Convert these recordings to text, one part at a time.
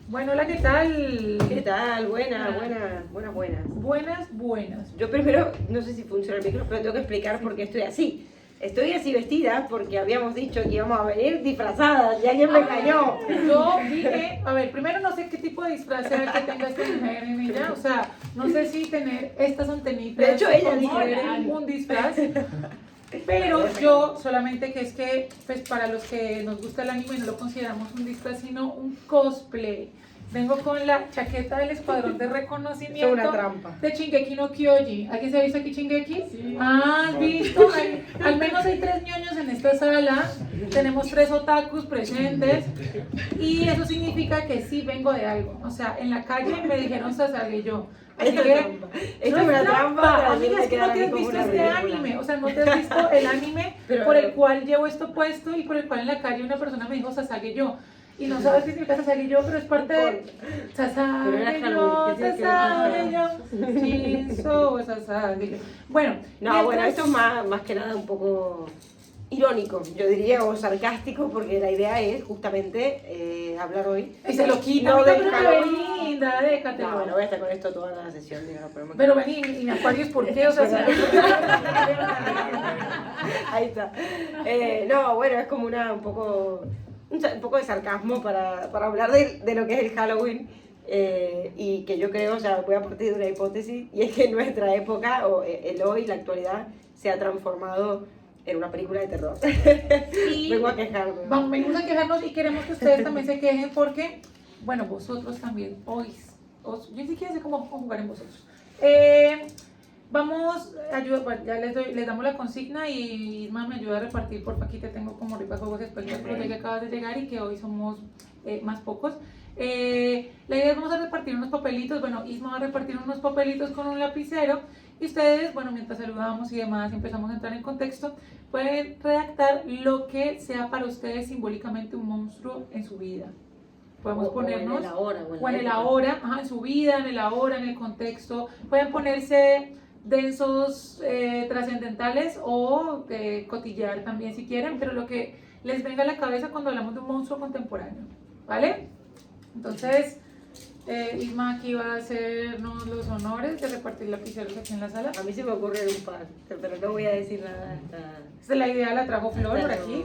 Bueno, hola, ¿qué tal? ¿Qué tal? Buenas. Buenas. Yo primero, no sé si funciona el micrófono, pero tengo que explicar por qué estoy así. Estoy así vestida porque habíamos dicho que íbamos a venir disfrazadas y alguien me engañó. Yo dije, a ver, primero no sé qué tipo de disfraz sea que tenga esta mujer en ella, o sea, no sé si tener estas antenitas De hecho, ella se dijo, considere un disfraz, pero yo solamente que es que, pues para los que nos gusta el anime no lo consideramos un disfraz, sino un cosplay. Vengo con la chaqueta del escuadrón de reconocimiento Es una trampa. de Shingeki no Kyoji. ¿Alguien se ha visto aquí Shingeki? Sí. Ah, ¿has visto? Al menos hay 3 ñoños en esta sala. Tenemos 3 otakus presentes. Y eso significa que sí vengo de algo. O sea, en la calle me dijeron Sasage yo. Así Esta que, trampa. Esta no es una trampa para amiga, es que no te has como visto una este ridícula. anime. O sea, no te has visto el anime Pero- por el cual llevo esto puesto y por el cual en la calle una persona me dijo Sasage yo. Y no sabes qué significa Sasage yo, pero es parte de Pero era Sasage yo, Halloween, ¿qué tiene que ver con Sasage yo, Shinzo, Sasage yo. Bueno, No, bueno, esto es más que nada un poco irónico, yo diría, o sarcástico, porque la idea es justamente hablar hoy. Y se lo quita, No amiga, de pero te Halloween. ve linda, déjatelo. No voy a estar con esto toda la sesión, digamos, Pero vení, y me Aquarius, ¿por qué? O sea, Ahí está. No, bueno, es como un poco de sarcasmo para hablar de lo que es el Halloween. Y que yo creo, o sea, voy a partir de una hipótesis, y es que en nuestra época, o el hoy, la actualidad, se ha transformado en una película de terror. Y Vengo a quejarme. venimos a quejarnos y queremos que ustedes también se quejen porque, bueno, vosotros también, yo ni siquiera sé cómo jugar en vosotros. Vamos, bueno, ya les damos la consigna y Isma me ayuda a repartir, porfa, aquí te tengo como ripa juegos espectáculos de que acabas de llegar y que hoy somos más pocos. La idea es vamos a repartir unos papelitos, bueno, Isma va a repartir unos papelitos con un lapicero y ustedes, bueno, mientras saludamos y demás empezamos a entrar en contexto, pueden redactar lo que sea para ustedes simbólicamente un monstruo en su vida. Podemos ponernos, o en el ahora, o en el ahora, ajá, en su vida, en el ahora, en el contexto. Pueden ponerse densos, trascendentales o cotillear también si quieren, pero lo que les venga a la cabeza cuando hablamos de un monstruo contemporáneo, ¿vale? Entonces, Isma aquí va a hacernos los honores de repartir lapiceros aquí en la sala. A mí se me ocurren un par, pero no voy a decir nada hasta... Esta es la idea, la trajo Flor por aquí.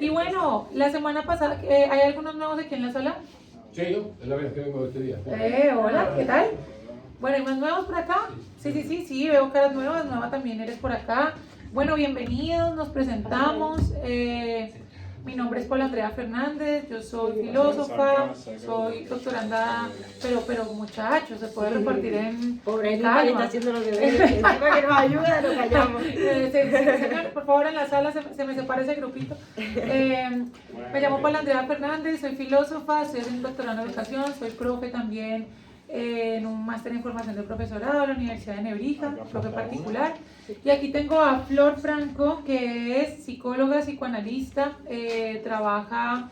Y bueno, la semana pasada, ¿hay algunos nuevos aquí en la sala? Sí, yo, es la vez que vengo este día. Hola, ¿qué tal? Bueno, ¿hay más nuevos por acá? Sí, veo caras nuevas, nueva también eres por acá. Bueno, bienvenidos, nos presentamos. Mi nombre es Paula Andrea Fernández, yo soy filósofa, soy doctoranda, pero muchachos, se puede repartir en Pobre calma. Lima, está haciendo lo que ve, encima que nos ayuda, nos callamos. Señor, por favor, en la sala se me separa ese grupito. Me llamo Paula Andrea Fernández, soy filósofa, soy un doctorando en educación, soy profe también en un máster en formación de profesorado de la Universidad de Nebrija, profe particular. Y aquí tengo a Flor Franco, que es psicóloga, psicoanalista, trabaja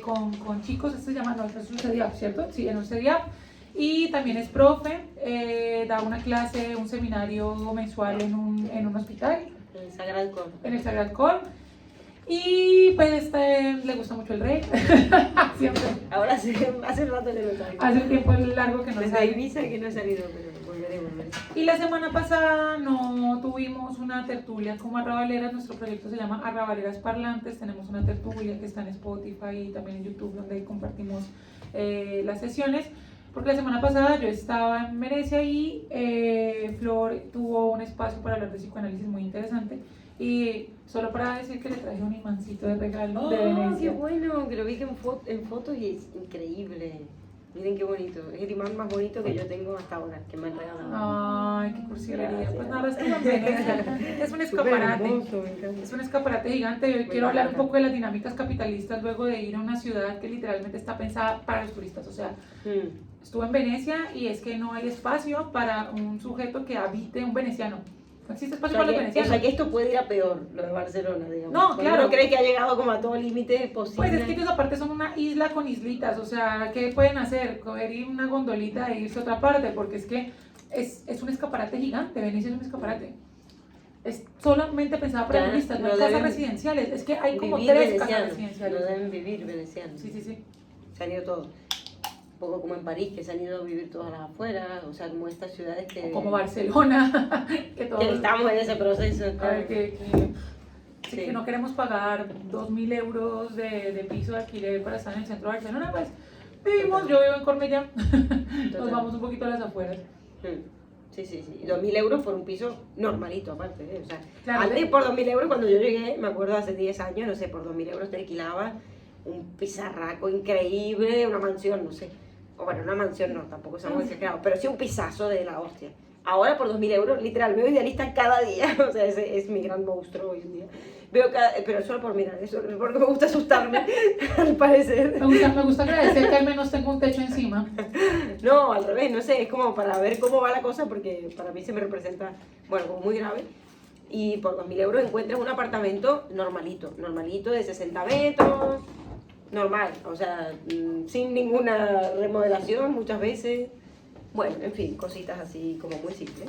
con chicos, esto se llama, no, es un CEDIAP, ¿cierto? Sí, en un CEDIAP. Y también es profe, da una clase, un seminario mensual en un hospital. En el Sagrado Cor. En el Sagrado Cor. Y pues le gusta mucho el rey, siempre. Ahora sí, hace rato que no salgo. Hace un tiempo largo que no Desde sale. Ibiza que no he salido, pero volveré. Y la semana pasada no tuvimos una tertulia como Arrabaleras, nuestro proyecto se llama Arrabaleras Parlantes, tenemos una tertulia que está en Spotify y también en YouTube donde compartimos las sesiones, porque la semana pasada yo estaba en Venecia y Flor tuvo un espacio para hablar de psicoanálisis muy interesante. Y solo para decir que le traje un imancito de regalo de Venecia. ¡Qué bueno! Que lo vi en fotos y es increíble. Miren qué bonito. Es el imán más bonito que yo tengo hasta ahora, que me han regalado. Ay, qué cursilería. Pues nada, estuvo en Venecia. Es un escaparate. Hermoso, me encanta. Es un escaparate gigante. Hoy quiero hablar un poco de las dinámicas capitalistas luego de ir a una ciudad que literalmente está pensada para los turistas. O sea, estuve en Venecia y es que no hay espacio para un sujeto que habite un veneciano. No existe espacio para los venecianos. O sea que esto puede ir a peor, lo de Barcelona, digamos. No, Porque claro. uno cree que ha llegado como a todo límite posible. Pues es que ellos aparte son una isla con islitas, o sea, ¿qué pueden hacer? Coger ir una gondolita e irse a otra parte, porque es que es un escaparate gigante, Venecia es un escaparate. Es solamente pensada para turistas, no hay casas residenciales, es que hay como 3 casas residenciales. No deben vivir venecianos. Sí. Se han ido todos. poco como en París, que se han ido a vivir todas las afueras, o sea, como estas ciudades que... Como Barcelona, que todos... Que estamos en ese proceso. A ver, Sí. que no queremos pagar 2.000 euros de piso de alquiler para estar en el centro de Barcelona, pues vivimos, yo vivo en Cornellá, nos vamos un poquito a las afueras. Sí, sí, sí. 2.000 euros por un piso normalito, aparte. O sea, Claro, antes por 2.000 euros, cuando yo llegué, me acuerdo hace 10 años, no sé, por 2.000 euros te alquilaba un pizarraco increíble, una mansión, no sé. O bueno, una mansión no, tampoco es algo exagerado, pero sí un pisazo de la hostia. Ahora por 2.000 euros, literal, veo Idealista cada día. O sea, ese es mi gran monstruo hoy en día. Pero solo por mirar, eso es porque me gusta asustarme, al parecer. Me gusta agradecer que al menos tengo un techo encima. No, al revés, no sé, es como para ver cómo va la cosa, porque para mí se me representa, bueno, como muy grave. Y por 2.000 euros encuentras un apartamento normalito de 60 metros, normal, o sea, sin ninguna remodelación muchas veces. Bueno, en fin, cositas así como muy simples.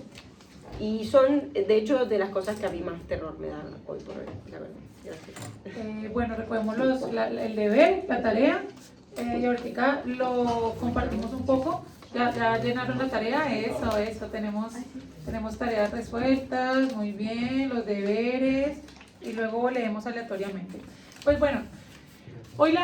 Y son, de hecho, de las cosas que a mí más terror me dan hoy por hoy, la verdad. Gracias. Bueno, recogemos el deber, la tarea, y ahorita lo compartimos un poco. Ya llenaron la tarea, eso, tenemos tareas resueltas, muy bien, los deberes, y luego leemos aleatoriamente. Pues bueno, hoy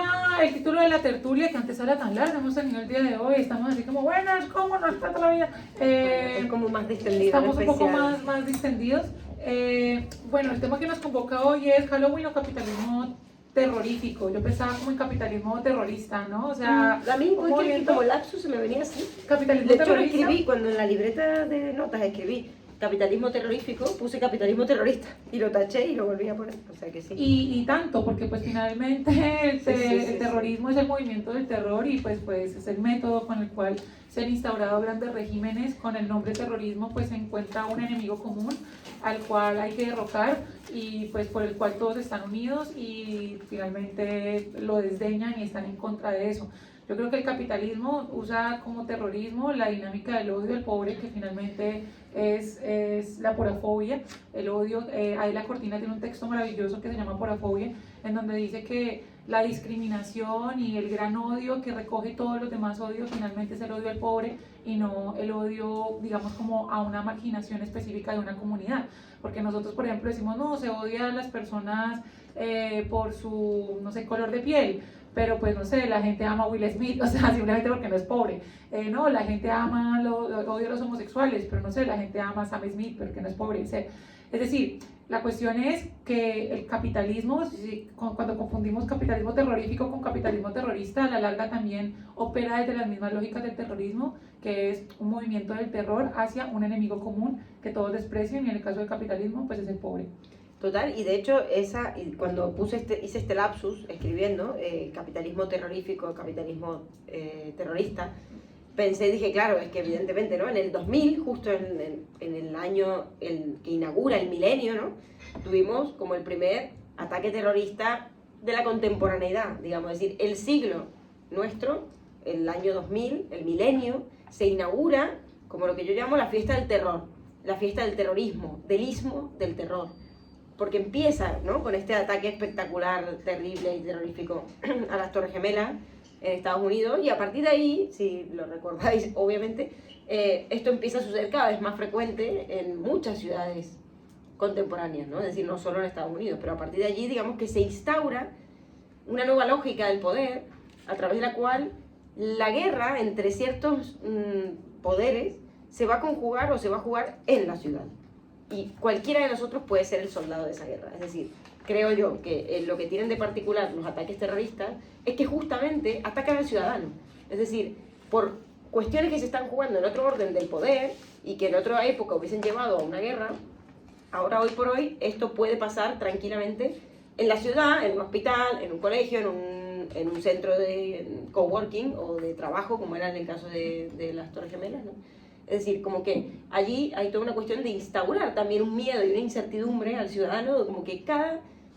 el título de la tertulia, que antes era tan larga, hemos tenido el día de hoy, estamos así como, buenas, ¿cómo nos trata la vida? Es como más distendido. Estamos un poco especial. más distendidos. Bueno, el tema que nos convoca hoy es Halloween o capitalismo terrorífico. Yo pensaba como en capitalismo terrorista, ¿no? O sea, a mí, un movimiento como lapsus se me venía así. capitalismo De hecho, lo terrorista. escribí cuando en la libreta de notas escribí capitalismo terrorífico, puse capitalismo terrorista y lo taché y lo volví a poner, o sea que sí. Y tanto, porque pues finalmente el terrorismo es el movimiento del terror y pues es el método con el cual se han instaurado grandes regímenes. Con el nombre terrorismo pues se encuentra un enemigo común al cual hay que derrocar y pues por el cual todos están unidos y finalmente lo desdeñan y están en contra de eso. Yo creo que el capitalismo usa como terrorismo la dinámica del odio al pobre, que finalmente es la porafobia. El odio, ahí la Cortina tiene un texto maravilloso que se llama Porafobia, en donde dice que la discriminación y el gran odio que recoge todos los demás odios finalmente es el odio al pobre y no el odio, digamos, como a una marginación específica de una comunidad. Porque nosotros, por ejemplo, decimos, no, se odia a las personas por su, no sé, color de piel, pero pues no sé, la gente ama a Will Smith, o sea, simplemente porque no es pobre. No, la gente odia a los homosexuales, pero no sé, la gente ama a Sam Smith porque no es pobre. Es decir, la cuestión es que el capitalismo, cuando confundimos capitalismo terrorífico con capitalismo terrorista, a la larga también opera desde las mismas lógicas del terrorismo, que es un movimiento del terror hacia un enemigo común que todos desprecian, y en el caso del capitalismo, pues es el pobre. Total, y de hecho cuando hice este lapsus escribiendo capitalismo terrorífico, capitalismo terrorista, dije, claro, es que evidentemente, ¿no? En el 2000, justo en el año que inaugura el milenio, ¿no? Tuvimos como el primer ataque terrorista de la contemporaneidad, digamos, es decir, el siglo nuestro, el año 2000, el milenio, se inaugura como lo que yo llamo la fiesta del terror, la fiesta del terrorismo, del ismo del terror. Porque empieza, ¿no?, con este ataque espectacular, terrible y terrorífico a las Torres Gemelas en Estados Unidos, y a partir de ahí, si lo recordáis obviamente, esto empieza a suceder cada vez más frecuente en muchas ciudades contemporáneas, ¿no? Es decir, no solo en Estados Unidos, pero a partir de allí, digamos que se instaura una nueva lógica del poder, a través de la cual la guerra entre ciertos poderes se va a conjugar o se va a jugar en la ciudad. Y cualquiera de nosotros puede ser el soldado de esa guerra. Es decir, creo yo que lo que tienen de particular los ataques terroristas es que justamente atacan al ciudadano. Es decir, por cuestiones que se están jugando en otro orden del poder y que en otra época hubiesen llevado a una guerra, ahora, hoy por hoy, esto puede pasar tranquilamente en la ciudad, en un hospital, en un colegio, en un centro de coworking o de trabajo, como era en el caso de las Torres Gemelas, ¿no? Es decir, como que allí hay toda una cuestión de instaurar también un miedo y una incertidumbre al ciudadano, como que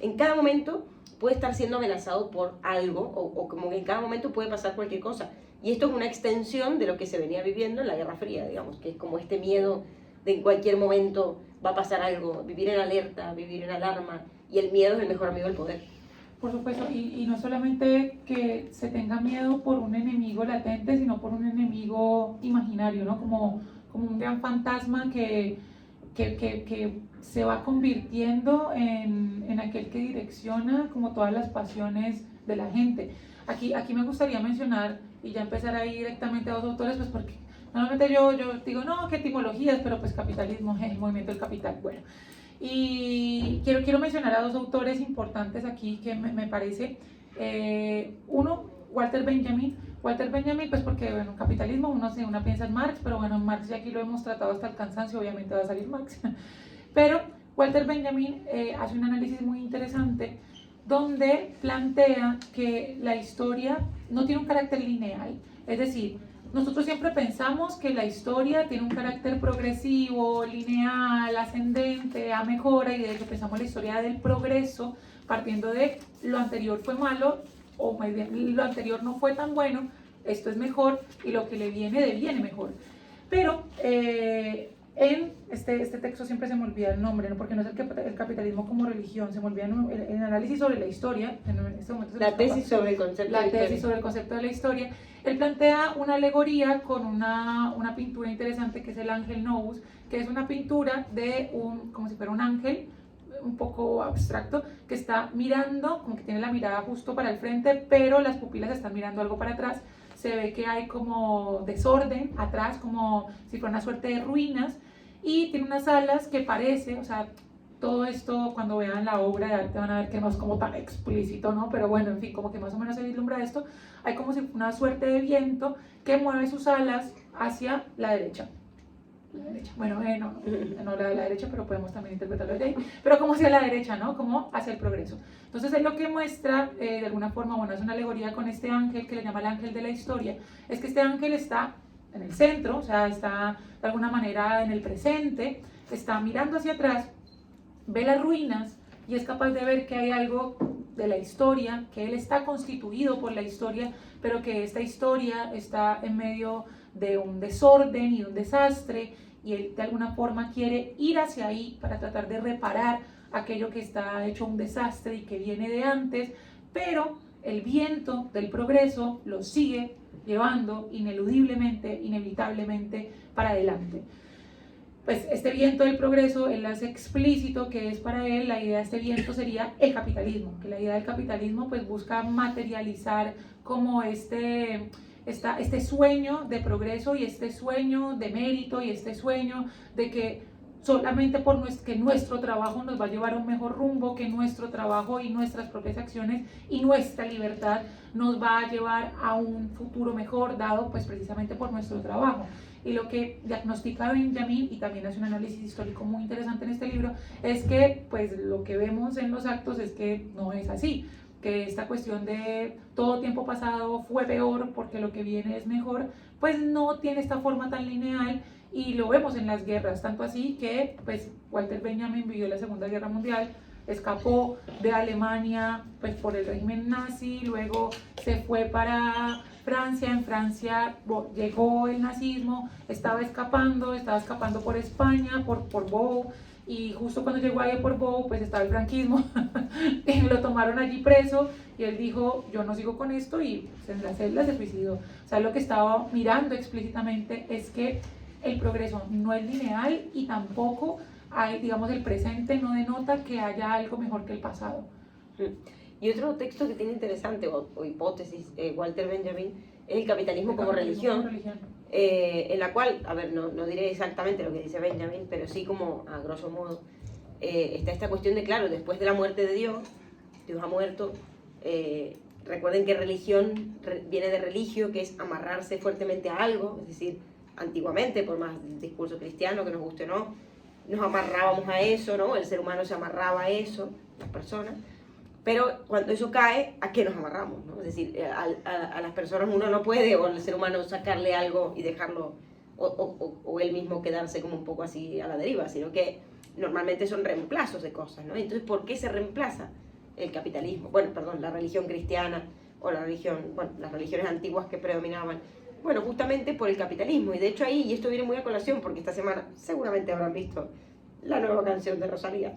en cada momento puede estar siendo amenazado por algo, o como que en cada momento puede pasar cualquier cosa. Y esto es una extensión de lo que se venía viviendo en la Guerra Fría, digamos, que es como este miedo de en cualquier momento va a pasar algo, vivir en alerta, vivir en alarma, y el miedo es el mejor amigo del poder. Por supuesto, y no solamente que se tenga miedo por un enemigo latente, sino por un enemigo imaginario, ¿no? Como un gran fantasma que se va convirtiendo en aquel que direcciona como todas las pasiones de la gente. Aquí me gustaría mencionar, y ya empezar ahí directamente a dos autores, pues porque normalmente yo digo, no, qué etimologías, pero pues capitalismo, el movimiento del capital, bueno. Y quiero mencionar a dos autores importantes aquí que me parece. Uno, Walter Benjamin. Walter Benjamin, pues porque, bueno, capitalismo, uno piensa en Marx, pero bueno, Marx ya aquí lo hemos tratado hasta el cansancio, obviamente va a salir Marx. Pero Walter Benjamin hace un análisis muy interesante donde plantea que la historia no tiene un carácter lineal, es decir, nosotros siempre pensamos que la historia tiene un carácter progresivo, lineal, ascendente, a mejora, y de hecho pensamos la historia del progreso partiendo de lo anterior fue malo, o más bien lo anterior no fue tan bueno, esto es mejor, y lo que le viene deviene mejor. Pero en este texto siempre se me olvida el nombre, ¿no? Porque no es el capitalismo como religión, se me olvida el análisis sobre la historia. En este momento la tesis sobre el concepto la tesis sobre el concepto de la historia. Él plantea una alegoría con una pintura interesante que es el Ángel Novus, que es una pintura de como si fuera un ángel, un poco abstracto, que está mirando, como que tiene la mirada justo para el frente, pero las pupilas están mirando algo para atrás. Se ve que hay como desorden atrás, como si fuera una suerte de ruinas, y tiene unas alas que parece, o sea, todo esto cuando vean la obra de arte van a ver que no es como tan explícito, ¿no? Pero bueno, en fin, como que más o menos se vislumbra esto. Hay como si una suerte de viento que mueve sus alas hacia la derecha. La derecha. Bueno, no la de la derecha, pero podemos también interpretarlo de ahí. Pero como hacia la derecha, ¿no? Como hacia el progreso. Entonces es lo que muestra, de alguna forma, bueno, es una alegoría con este ángel que le llama el ángel de la historia. Es que este ángel está en el centro, o sea, está de alguna manera en el presente, está mirando hacia atrás, ve las ruinas y es capaz de ver que hay algo de la historia, que él está constituido por la historia, pero que esta historia está en medio de un desorden y de un desastre, y él de alguna forma quiere ir hacia ahí para tratar de reparar aquello que está hecho un desastre y que viene de antes, pero el viento del progreso lo sigue llevando ineludiblemente, inevitablemente para adelante. Pues este viento del progreso, él hace explícito que es para él, la idea de este viento sería el capitalismo, que la idea del capitalismo pues busca materializar como este sueño de progreso y este sueño de mérito y este sueño de que solamente que nuestro trabajo nos va a llevar a un mejor rumbo, que nuestro trabajo y nuestras propias acciones y nuestra libertad nos va a llevar a un futuro mejor, dado pues precisamente por nuestro trabajo. Y lo que diagnostica Benjamin, y también hace un análisis histórico muy interesante en este libro, es que pues lo que vemos en los actos es que no es así, que esta cuestión de todo tiempo pasado fue peor porque lo que viene es mejor, pues no tiene esta forma tan lineal, y lo vemos en las guerras, tanto así que pues Walter Benjamin vivió la Segunda Guerra Mundial, escapó de Alemania pues por el régimen nazi, luego se fue para Francia, en Francia llegó el nazismo, estaba escapando por España, por Bou, y justo cuando llegó ahí por Bou pues estaba el franquismo y lo tomaron allí preso, y él dijo, yo no sigo con esto, y pues, en la celda se suicidó. O sea, lo que estaba mirando explícitamente es que el progreso no es lineal, y tampoco hay, digamos, el presente no denota que haya algo mejor que el pasado. Y otro texto que tiene interesante, o hipótesis, Walter Benjamin, es el capitalismo como religión, en la cual, a ver, no diré exactamente lo que dice Benjamin, pero sí como a grosso modo, está esta cuestión de, claro, después de la muerte de Dios ha muerto, recuerden que religión viene de religio, que es amarrarse fuertemente a algo, es decir, antiguamente, por más discurso cristiano que nos guste o no, nos amarrábamos a eso, ¿no? El ser humano se amarraba a eso, las personas, pero cuando eso cae, ¿a qué nos amarramos, ¿no? Es decir, a las personas uno no puede, o al ser humano, sacarle algo y dejarlo, o él mismo quedarse como un poco así a la deriva, sino que normalmente son reemplazos de cosas, ¿no? Entonces, ¿por qué se reemplaza el capitalismo? Bueno, perdón, la religión cristiana, o las religiones antiguas que predominaban. Bueno, justamente por el capitalismo, y de hecho ahí, y esto viene muy a colación, porque esta semana seguramente habrán visto la nueva canción de Rosalía,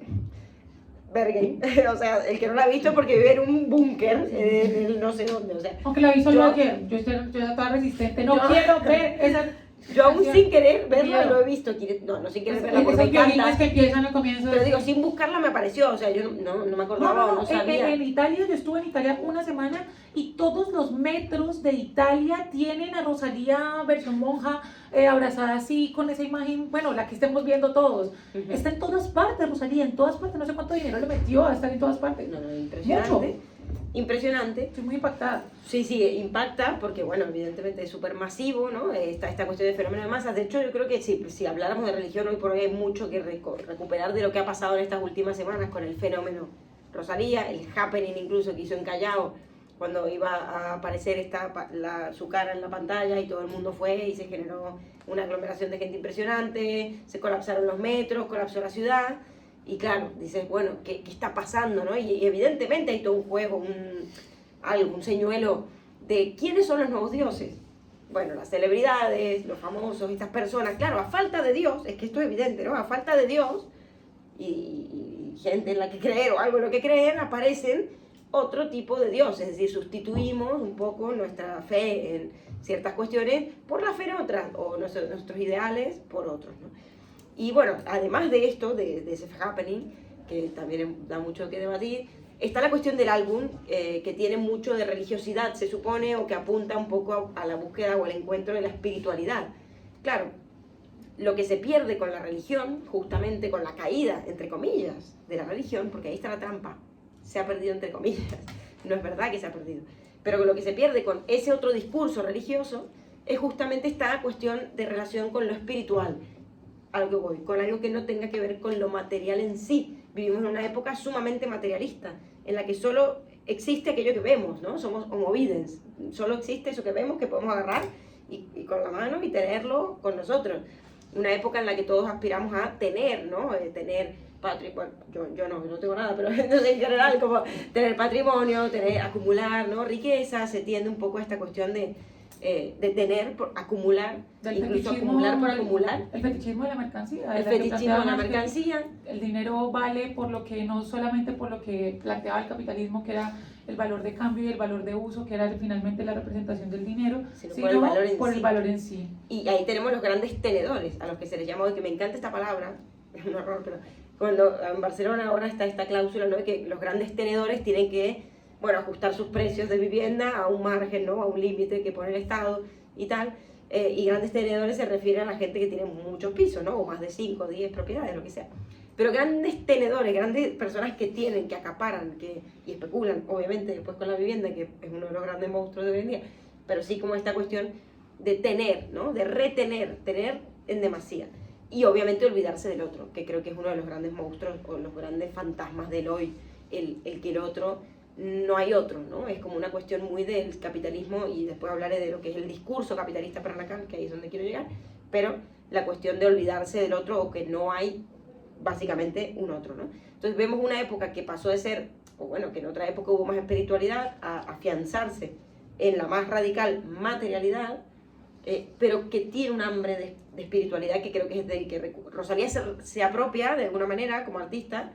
Bergen, o sea, el que no la ha visto porque vive en un búnker, en el no sé dónde, o sea. Aunque la vi solo Yo- ayer, yo estoy toda resistente, no Yo- quiero ver esa... Yo aún sin querer verla Miedo. lo he visto, no sin querer verla porque Esos me violines encanta, que empiezan al comienzo. pero digo, sin buscarla me apareció, o sea, yo no me acordaba o no sabía. En Italia, yo estuve en Italia una semana y todos los metros de Italia tienen a Rosalía versión monja, abrazada así con esa imagen, bueno, la que estemos viendo todos. Ujú. Está en todas partes, Rosalía, en todas partes, no sé cuánto dinero le metió a estar en todas partes. No, impresionante. Impresionante. Estoy muy impactada. Sí, impacta porque, bueno, evidentemente es súper masivo, ¿no? Esta cuestión de fenómeno de masas. De hecho, yo creo que si habláramos de religión hoy por hoy hay mucho que recuperar de lo que ha pasado en estas últimas semanas con el fenómeno Rosalía, el happening incluso que hizo en Callao, cuando iba a aparecer su cara en la pantalla y todo el mundo fue y se generó una aglomeración de gente impresionante, se colapsaron los metros, colapsó la ciudad. Y claro, dices, bueno, ¿qué está pasando, no? Y evidentemente hay todo un juego, un señuelo de quiénes son los nuevos dioses. Bueno, las celebridades, los famosos, estas personas, claro, a falta de Dios, es que esto es evidente, ¿no? A falta de Dios y gente en la que creer o algo en lo que creen, aparecen otro tipo de Dios, es decir, sustituimos un poco nuestra fe en ciertas cuestiones por la fe en otras, o nuestros ideales por otros, ¿no? Y bueno, además de esto, de ese happening, que también da mucho que debatir, está la cuestión del álbum, que tiene mucho de religiosidad, se supone, o que apunta un poco a la búsqueda o al encuentro de la espiritualidad. Claro, lo que se pierde con la religión, justamente con la caída, entre comillas, de la religión, porque ahí está la trampa, se ha perdido entre comillas, no es verdad que se ha perdido, pero lo que se pierde con ese otro discurso religioso es justamente esta cuestión de relación con lo espiritual, a lo que voy, con algo que no tenga que ver con lo material en sí. Vivimos en una época sumamente materialista, en la que solo existe aquello que vemos, ¿no? Somos homo videns, solo existe eso que vemos, que podemos agarrar y con la mano y tenerlo con nosotros. Una época en la que todos aspiramos a tener, ¿no? Tener patrimonio, yo no tengo nada, pero en general, como tener patrimonio, acumular, ¿no? Riqueza, se tiende un poco a esta cuestión de tener, por acumular, incluso acumular por acumular. El fetichismo de la mercancía. El fetichismo de la mercancía. El dinero vale por lo que, no solamente por lo que planteaba el capitalismo, que era el valor de cambio y el valor de uso, que era finalmente la representación del dinero, sino por el valor en sí. Y ahí tenemos los grandes tenedores, a los que se les llama hoy, que me encanta esta palabra, es un horror, pero cuando en Barcelona ahora está esta cláusula, ¿no?, de que los grandes tenedores tienen que, bueno, ajustar sus precios de vivienda a un margen, ¿no?, a un límite que pone el Estado y tal. Y grandes tenedores se refiere a la gente que tiene muchos pisos, ¿no?, o más de 5 o 10 propiedades, lo que sea. Pero grandes tenedores, grandes personas que tienen, que acaparan, y especulan, obviamente, después con la vivienda, que es uno de los grandes monstruos de hoy en día, pero sí como esta cuestión de tener, ¿no?, de retener, tener en demasía. Y obviamente olvidarse del otro, que creo que es uno de los grandes monstruos o los grandes fantasmas del hoy, el que el otro, no hay otro, ¿no? Es como una cuestión muy del capitalismo, y después hablaré de lo que es el discurso capitalista para Lacan, que ahí es donde quiero llegar, pero la cuestión de olvidarse del otro, o que no hay básicamente un otro, ¿no? Entonces vemos una época que pasó de ser, o bueno, que en otra época hubo más espiritualidad, a afianzarse en la más radical materialidad, pero que tiene un hambre de espiritualidad, que creo que es del que Rosalía se apropia de alguna manera como artista.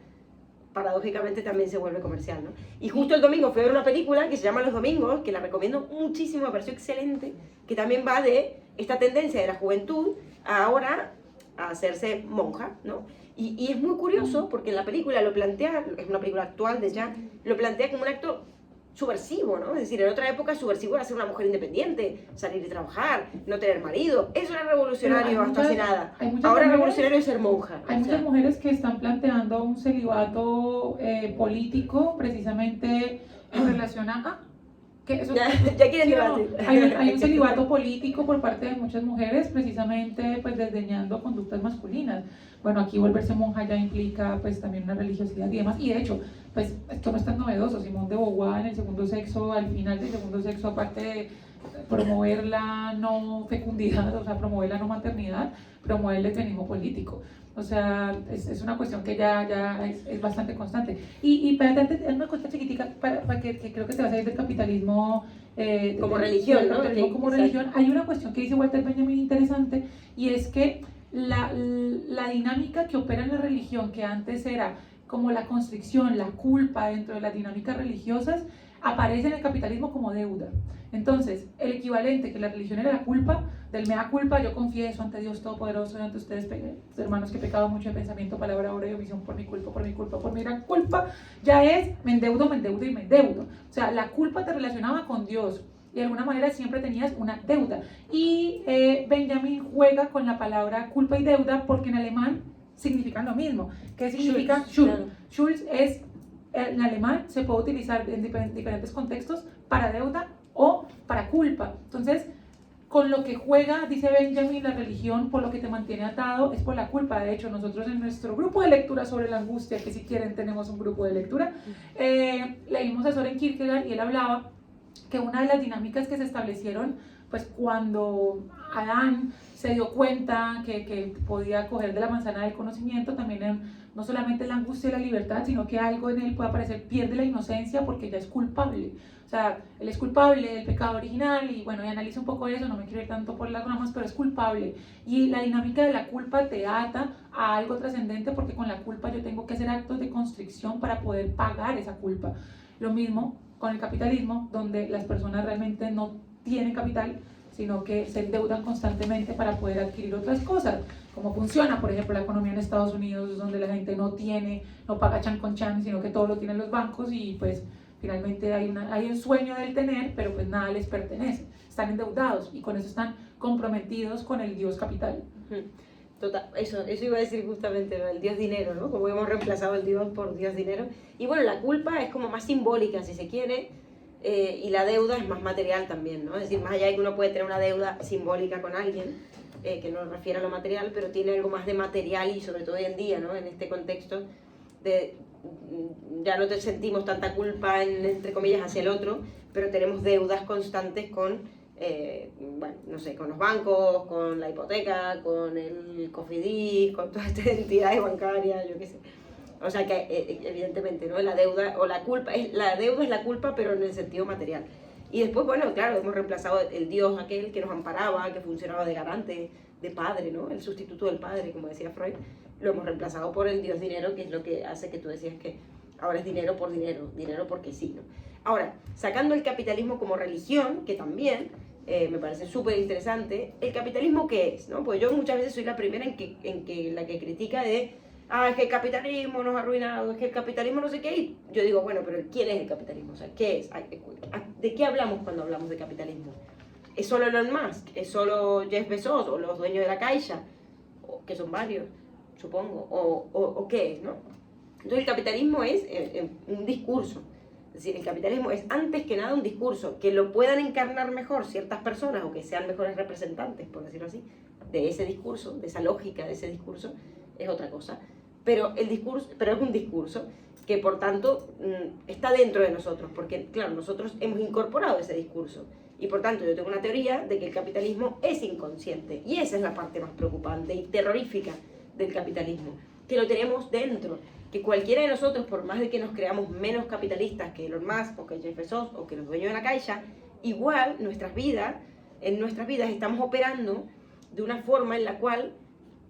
Paradójicamente también se vuelve comercial, ¿no? Y justo el domingo fui a ver una película que se llama Los Domingos, que la recomiendo muchísimo, me pareció excelente, que también va de esta tendencia de la juventud a ahora a hacerse monja, ¿no? Y es muy curioso porque en la película lo plantea, es una película actual de ya, lo plantea como un acto subversivo, ¿no? Es decir, en otra época subversivo era ser una mujer independiente, salir y trabajar, no tener marido. Eso era revolucionario hasta hace nada. Ahora revolucionario es ser monja. Hay muchas mujeres que están planteando un celibato político precisamente en relación a... que eso, ya quieren debatir. Hay un celibato político por parte de muchas mujeres, precisamente pues desdeñando conductas masculinas. Bueno, aquí volverse monja ya implica pues también una religiosidad y demás, y de hecho, pues esto no es tan novedoso. Simone de Beauvoir en El Segundo Sexo, al final del Segundo Sexo, aparte de promover la no fecundidad, o sea, promover la no maternidad, promover el lesbianismo político. O sea, es una cuestión que ya es bastante constante. Y para darte una cosa chiquitica, para que creo que te vas a ir del capitalismo como religión, ¿no? Como religión, hay una cuestión que dice Walter Benjamin interesante, y es que la dinámica que opera en la religión, que antes era como la constricción, la culpa dentro de las dinámicas religiosas, aparece en el capitalismo como deuda. Entonces, el equivalente que la religión era la culpa, del mea culpa, yo confieso ante Dios Todopoderoso y ante ustedes, hermanos, que he pecado mucho de pensamiento, palabra, obra y omisión por mi culpa, por mi gran culpa, ya es me endeudo y me endeudo. O sea, la culpa te relacionaba con Dios y de alguna manera siempre tenías una deuda. Y Benjamin juega con la palabra culpa y deuda porque en alemán significan lo mismo. ¿Qué significa Schuld? Claro. Schuld es, en alemán se puede utilizar en diferentes contextos para deuda o para culpa. Entonces, con lo que juega, dice Benjamin, la religión, por lo que te mantiene atado, es por la culpa. De hecho, nosotros en nuestro grupo de lectura sobre la angustia, que si quieren tenemos un grupo de lectura, leímos a Soren Kierkegaard y él hablaba que una de las dinámicas que se establecieron, pues cuando Adán se dio cuenta que podía coger de la manzana del conocimiento, también no solamente la angustia y la libertad, sino que algo en él puede aparecer, pierde la inocencia porque ya es culpable. O sea, él es culpable del pecado original y bueno, y analiza un poco eso, no me quiero ir tanto por las ramas, pero es culpable. Y la dinámica de la culpa te ata a algo trascendente porque con la culpa yo tengo que hacer actos de constricción para poder pagar esa culpa. Lo mismo con el capitalismo, donde las personas realmente no tienen capital, sino que se endeudan constantemente para poder adquirir otras cosas. ¿Cómo funciona, por ejemplo, la economía en Estados Unidos, donde la gente no paga chan con chan, sino que todo lo tienen los bancos y pues finalmente hay un sueño del tener, pero pues nada les pertenece. Están endeudados y con eso están comprometidos con el Dios capital. Total, eso iba a decir justamente, ¿no? El Dios dinero, ¿no? Como hemos reemplazado el Dios por Dios dinero. Y bueno, la culpa es como más simbólica, si se quiere, y la deuda es más material también, ¿no? Es decir, más allá de que uno puede tener una deuda simbólica con alguien, que no refiere a lo material, pero tiene algo más de material y sobre todo hoy en día, ¿no? En este contexto de ya no te sentimos tanta culpa, entre comillas, hacia el otro, pero tenemos deudas constantes con, bueno, no sé, con los bancos, con la hipoteca, con el Cofidis, con todas estas entidades bancarias, yo qué sé. O sea que evidentemente, ¿no? La deuda o la culpa, la deuda es la culpa, pero en el sentido material. Y después, bueno, claro, hemos reemplazado el Dios aquel que nos amparaba, que funcionaba de garante, de padre, ¿no? El sustituto del padre, como decía Freud, lo hemos reemplazado por el Dios dinero, que es lo que hace que tú decías que ahora es dinero por dinero, dinero porque sí, ¿no? Ahora, sacando el capitalismo como religión, que también me parece súper interesante, ¿el capitalismo qué es? ¿No? Pues yo muchas veces soy la primera en que la que critica de es que el capitalismo nos ha arruinado, es que el capitalismo no sé qué, y yo digo, bueno, pero ¿quién es el capitalismo? O sea, ¿qué es? ¿De qué hablamos cuando hablamos de capitalismo? ¿Es solo Elon Musk? ¿Es solo Jeff Bezos o los dueños de la Caixa? Que son varios, supongo, o qué es, ¿no? Entonces el capitalismo es un discurso, es decir, el capitalismo es antes que nada un discurso, que lo puedan encarnar mejor ciertas personas o que sean mejores representantes, por decirlo así, de ese discurso, de esa lógica de ese discurso, es otra cosa. Pero es un discurso que por tanto está dentro de nosotros, porque claro, nosotros hemos incorporado ese discurso y por tanto yo tengo una teoría de que el capitalismo es inconsciente y esa es la parte más preocupante y terrorífica del capitalismo, que lo tenemos dentro, que cualquiera de nosotros, por más de que nos creamos menos capitalistas que Elon Musk o que Jeff Bezos o que los dueños de la Caixa, igual en nuestras vidas estamos operando de una forma en la cual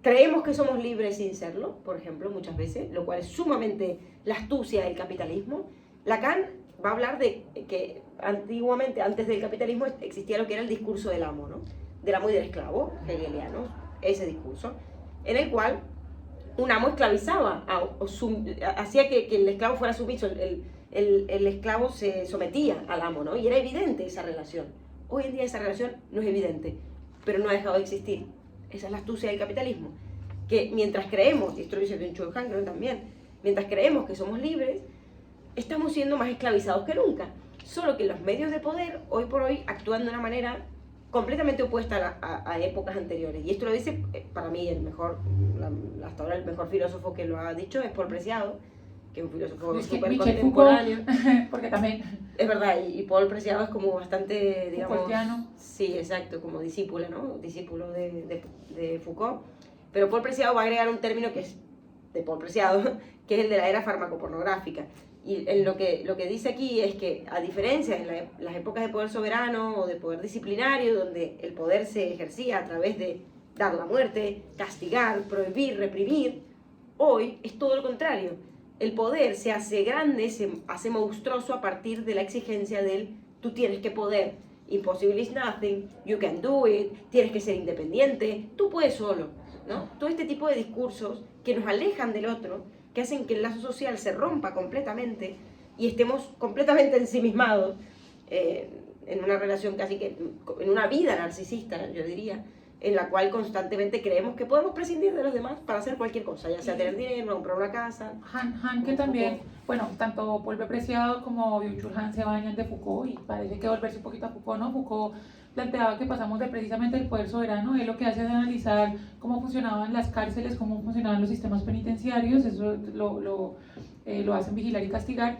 creemos que somos libres sin serlo, por ejemplo, muchas veces, lo cual es sumamente la astucia del capitalismo. Lacan va a hablar de que antiguamente, antes del capitalismo, existía lo que era el discurso del amo, ¿no? Del amo y del esclavo, hegeliano, ese discurso, en el cual un amo esclavizaba, hacía que el esclavo fuera sumiso, el esclavo se sometía al amo, ¿no? Y era evidente esa relación. Hoy en día esa relación no es evidente, pero no ha dejado de existir. Esa es la astucia del capitalismo, que mientras creemos, y esto lo dice Byung-Chul Han, ¿no? También, mientras creemos que somos libres, estamos siendo más esclavizados que nunca. Solo que los medios de poder, hoy por hoy, actúan de una manera completamente opuesta a épocas anteriores. Y esto lo dice, para mí, hasta ahora el mejor filósofo que lo ha dicho es Paul Preciado, que es un filósofo súper contemporáneo. Porque también... Es verdad, y Paul Preciado es como bastante, digamos... Foucaultiano. Sí, exacto, como discípulo, ¿no? Discípulo de Foucault. Pero Paul Preciado va a agregar un término que es de Paul Preciado, que es el de la era farmacopornográfica. Y lo que dice aquí es que, a diferencia de las épocas de poder soberano o de poder disciplinario, donde el poder se ejercía a través de dar la muerte, castigar, prohibir, reprimir, hoy es todo lo contrario. el poder se hace grande, se hace monstruoso a partir de la exigencia del tú tienes que poder, impossible is nothing, you can do it, tienes que ser independiente, tú puedes solo, ¿no? Todo este tipo de discursos que nos alejan del otro, que hacen que el lazo social se rompa completamente y estemos completamente ensimismados en una relación casi que, en una vida narcisista, yo diría, en la cual constantemente creemos que podemos prescindir de los demás para hacer cualquier cosa, ya sea tener dinero, comprar una casa. Han que también, bueno, tanto Paul B. Preciado como Byung-Chul Han se bañan de Foucault y parece que volverse un poquito a Foucault, ¿no? Foucault planteaba que pasamos de precisamente el poder soberano, él lo que hace es analizar cómo funcionaban las cárceles, cómo funcionaban los sistemas penitenciarios, eso lo hacen Vigilar y Castigar,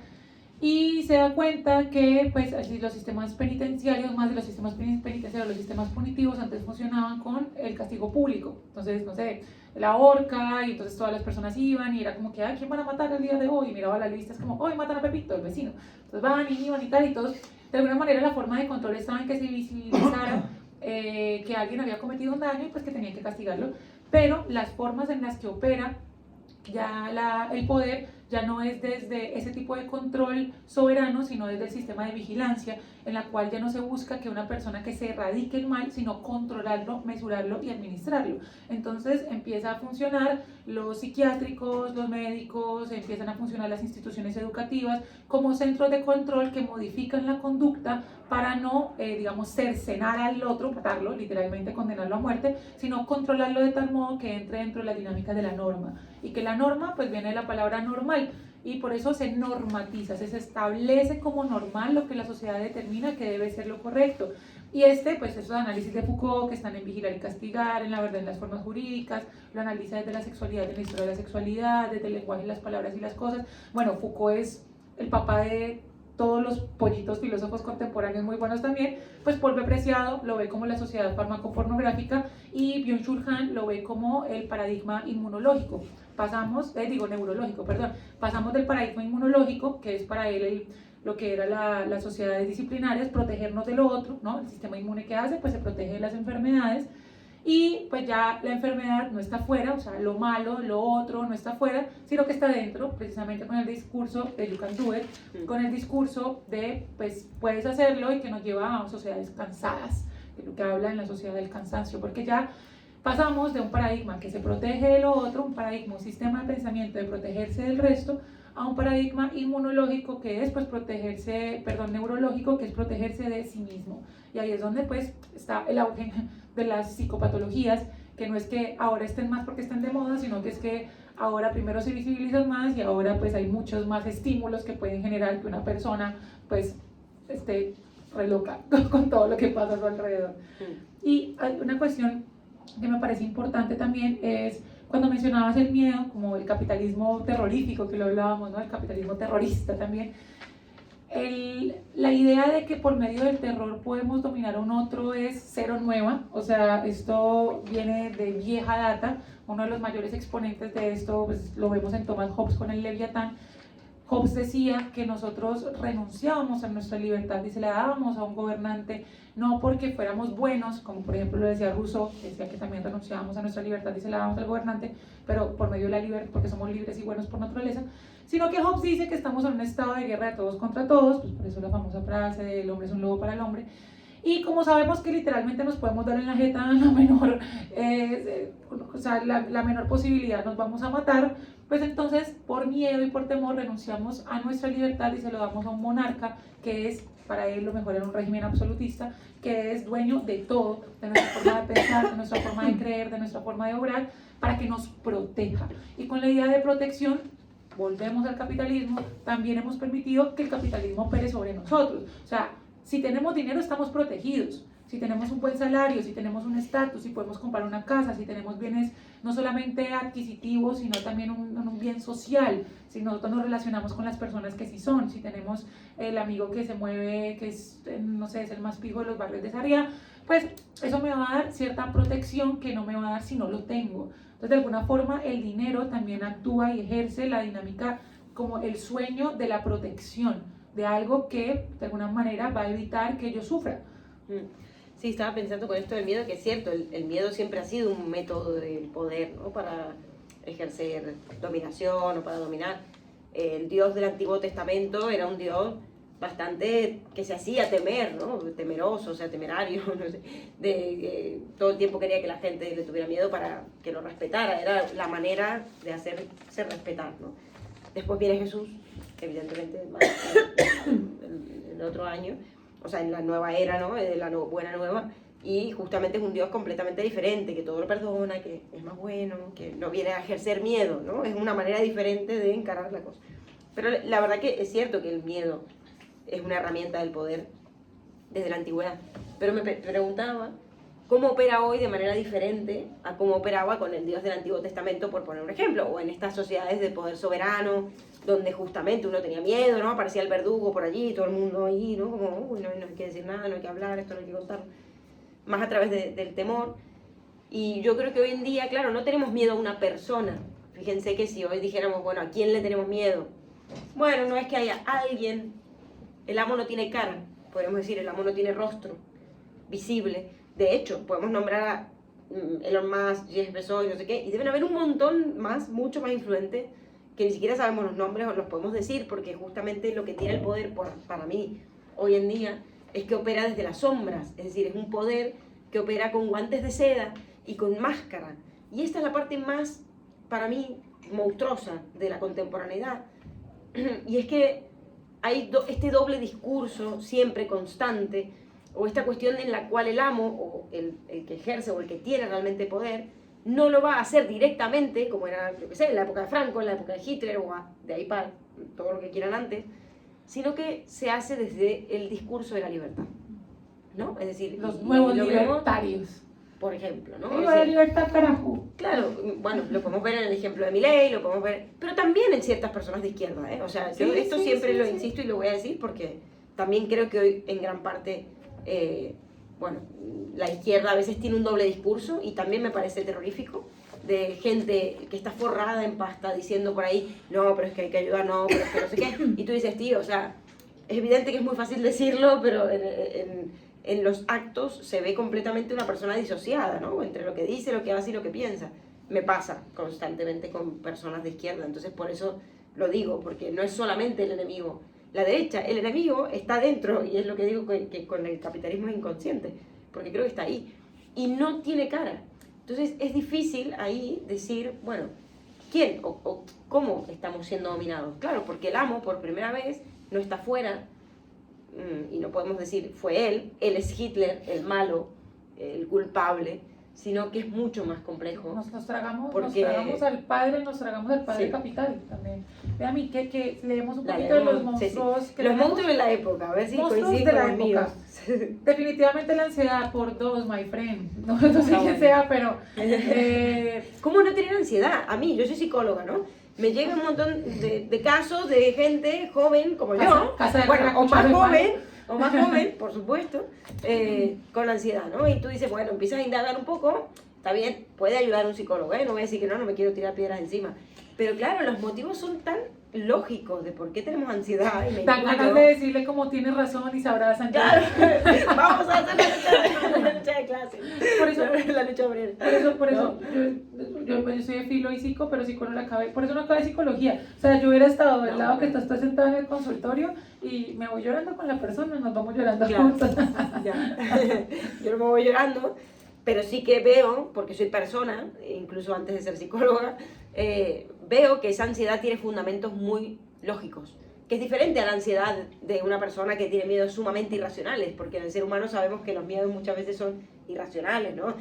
y se da cuenta que pues los sistemas penitenciarios, más de los sistemas penitenciarios, los sistemas punitivos antes funcionaban con el castigo público. Entonces, no sé, la horca, y entonces todas las personas iban y era como que, ¿quién van a matar el día de hoy? Y miraba la lista, es como, hoy matan a Pepito, el vecino. Entonces van y iban y tal, y todos, de alguna manera la forma de control estaba en que se visibilizara que alguien había cometido un daño y pues que tenía que castigarlo. Pero las formas en las que opera ya el poder ya no es desde ese tipo de control soberano, sino desde el sistema de vigilancia, en la cual ya no se busca que una persona que se erradique el mal, sino controlarlo, mesurarlo y administrarlo. Entonces empieza a funcionar los psiquiátricos, los médicos, empiezan a funcionar las instituciones educativas como centros de control que modifican la conducta para no, digamos, cercenar al otro, matarlo, literalmente condenarlo a muerte, sino controlarlo de tal modo que entre dentro de la dinámica de la norma. Y que la norma, pues viene de la palabra normal, y por eso se normatiza, se establece como normal lo que la sociedad determina que debe ser lo correcto. Y pues esos análisis de Foucault que están en Vigilar y Castigar, en La verdad en las formas jurídicas, lo analiza desde la sexualidad, en la historia de la sexualidad, desde el lenguaje, las palabras y las cosas. Bueno, Foucault es el papá de todos los pollitos filósofos contemporáneos muy buenos también, pues Paul B. Preciado lo ve como la sociedad fármaco-pornográfica y Byung-Chul Han lo ve como el paradigma inmunológico. Neurológico, perdón. Pasamos del paradigma inmunológico, que es para él lo que era las sociedades disciplinarias, protegernos de lo otro, ¿no? El sistema inmune que hace, pues se protege de las enfermedades, y pues ya la enfermedad no está fuera, o sea, lo malo, lo otro no está fuera, sino que está dentro, precisamente con el discurso de you can do it, con el discurso de pues puedes hacerlo, y que nos lleva a sociedades cansadas, de lo que habla en la sociedad del cansancio, porque ya pasamos de un paradigma que se protege de lo otro, un paradigma, un sistema de pensamiento de protegerse del resto, a un paradigma inmunológico que es pues neurológico, que es protegerse de sí mismo. Y ahí es donde pues está el auge de las psicopatologías, que no es que ahora estén más porque estén de moda, sino que es que ahora primero se visibilizan más y ahora pues hay muchos más estímulos que pueden generar que una persona pues esté re loca con todo lo que pasa a su alrededor. Y hay una cuestión que me parece importante también, es cuando mencionabas el miedo, como el capitalismo terrorífico, que lo hablábamos, ¿no? El capitalismo terrorista también. La idea de que por medio del terror podemos dominar a un otro es cero nueva, o sea, esto viene de vieja data. Uno de los mayores exponentes de esto pues, lo vemos en Thomas Hobbes con el Leviatán. Hobbes decía que nosotros renunciábamos a nuestra libertad y se la dábamos a un gobernante, no porque fuéramos buenos, como por ejemplo lo decía Rousseau, que decía que también renunciábamos a nuestra libertad y se la dábamos al gobernante, pero por medio de la libertad, porque somos libres y buenos por naturaleza, sino que Hobbes dice que estamos en un estado de guerra de todos contra todos, pues por eso la famosa frase de el hombre es un lobo para el hombre. Y como sabemos que literalmente nos podemos dar en la jeta la menor posibilidad, nos vamos a matar, pues entonces por miedo y por temor renunciamos a nuestra libertad y se lo damos a un monarca que es, para él lo mejor era un régimen absolutista, que es dueño de todo, de nuestra forma de pensar, de nuestra forma de creer, de nuestra forma de obrar, para que nos proteja. Y con la idea de protección, volvemos al capitalismo, también hemos permitido que el capitalismo opere sobre nosotros. O sea, si tenemos dinero estamos protegidos, si tenemos un buen salario, si tenemos un estatus, si podemos comprar una casa, si tenemos bienes no solamente adquisitivos, sino también un bien social, si nosotros nos relacionamos con las personas que sí son, si tenemos el amigo que se mueve, que es, no sé, es el más pijo de los barrios de Sarriá, pues eso me va a dar cierta protección que no me va a dar si no lo tengo. Entonces, de alguna forma, el dinero también actúa y ejerce la dinámica como el sueño de la protección, de algo que de alguna manera va a evitar que yo sufra. Sí, estaba pensando con esto del miedo, que es cierto, el miedo siempre ha sido un método del poder, ¿no? Para ejercer dominación o para dominar. el Dios del Antiguo Testamento era un Dios bastante que se hacía temer, ¿no? Temeroso, o sea, temerario, no sé, todo el tiempo quería que la gente le tuviera miedo para que lo respetara, era la manera de hacerse respetar, ¿no? Después viene Jesús, evidentemente, el otro año, o sea, en la nueva era, ¿no? De la buena nueva, y justamente es un Dios completamente diferente, que todo lo perdona, que es más bueno, que no viene a ejercer miedo, ¿no? Es una manera diferente de encarar la cosa. Pero la verdad que es cierto que el miedo es una herramienta del poder desde la antigüedad. Pero me preguntaba cómo opera hoy de manera diferente a cómo operaba con el Dios del Antiguo Testamento, por poner un ejemplo, o en estas sociedades de poder soberano, donde justamente uno tenía miedo, ¿no? Aparecía el verdugo por allí, todo el mundo ahí, ¿no? Como, uy, no hay que decir nada, no hay que hablar, esto no hay que contar. Más a través del temor. Y yo creo que hoy en día, claro, no tenemos miedo a una persona. Fíjense que si hoy dijéramos, bueno, ¿a quién le tenemos miedo? Bueno, no es que haya alguien. El amo no tiene cara, podemos decir, el amo no tiene rostro visible. De hecho, podemos nombrar a Elon Musk, Jeff Bezos, no sé qué, y deben haber un montón más, mucho más influentes, que ni siquiera sabemos los nombres o los podemos decir, porque justamente lo que tiene el poder para mí hoy en día es que opera desde las sombras, es decir, es un poder que opera con guantes de seda y con máscara. Y esta es la parte más, para mí, monstruosa de la contemporaneidad. Y es que hay este doble discurso siempre constante, o esta cuestión en la cual el amo, o el que ejerce, o el que tiene realmente poder, no lo va a hacer directamente, como era, yo qué sé, en la época de Franco, en la época de Hitler, o de ahí para todo lo que quieran antes, sino que se hace desde el discurso de la libertad, ¿no? Es decir, los nuevos libertarios. Por ejemplo, ¿no? ¡Viva la libertad, carajo! Claro, bueno, lo podemos ver en el ejemplo de Milei, lo podemos ver, pero también en ciertas personas de izquierda, ¿eh? O sea, yo esto siempre lo insisto y lo voy a decir porque también creo que hoy en gran parte, bueno, la izquierda a veces tiene un doble discurso y también me parece terrorífico, de gente que está forrada en pasta diciendo por ahí, no, pero es que hay que ayudar, no, pero es que no sé qué, y tú dices, tío, o sea, es evidente que es muy fácil decirlo, pero en los actos se ve completamente una persona disociada, ¿no? Entre lo que dice, lo que hace y lo que piensa. Me pasa constantemente con personas de izquierda, entonces por eso lo digo, porque no es solamente el enemigo. La derecha, el enemigo está dentro, y es lo que digo que con el capitalismo es inconsciente, porque creo que está ahí, y no tiene cara. Entonces es difícil ahí decir, bueno, ¿quién o cómo estamos siendo dominados? Claro, porque el amo por primera vez no está fuera, y no podemos decir fue él es Hitler, el malo, el culpable, sino que es mucho más complejo. Nos tragamos al padre sí. capital también. Ve a mí que leemos un poquito Leemos, de los monstruos. sí. Que Los leemos, monstruos de la época, a ver si monstruos coinciden de con la los míos. época. Definitivamente la ansiedad por dos, my friend. No sé quién sea, pero... ¿Cómo no tener ansiedad? A mí, yo soy psicóloga, ¿no? Me llega un montón de casos de gente joven como yo, bueno, o más joven, por supuesto, con ansiedad, ¿no? Y tú dices, bueno, empiezas a indagar un poco, está bien, puede ayudar un psicólogo, ¿eh? No voy a decir que no me quiero tirar piedras encima. Pero claro, los motivos son tan lógicos de por qué tenemos ansiedad. Dan ganas de decirle como tiene razón y se abrazan. Claro, vamos a hacer la lucha de clase. Por eso, la lucha obrera. Por eso, yo soy de filo y psico, pero psico no la acabé. Por eso no acabé psicología. O sea, yo hubiera estado del lado que estás sentada en el consultorio y me voy llorando con la persona, nos vamos llorando juntos. Ya. Yo no me voy llorando, pero sí que veo, porque soy persona, incluso antes de ser psicóloga, veo que esa ansiedad tiene fundamentos muy lógicos, que es diferente a la ansiedad de una persona que tiene miedos sumamente irracionales, porque en el ser humano sabemos que los miedos muchas veces son irracionales, ¿no?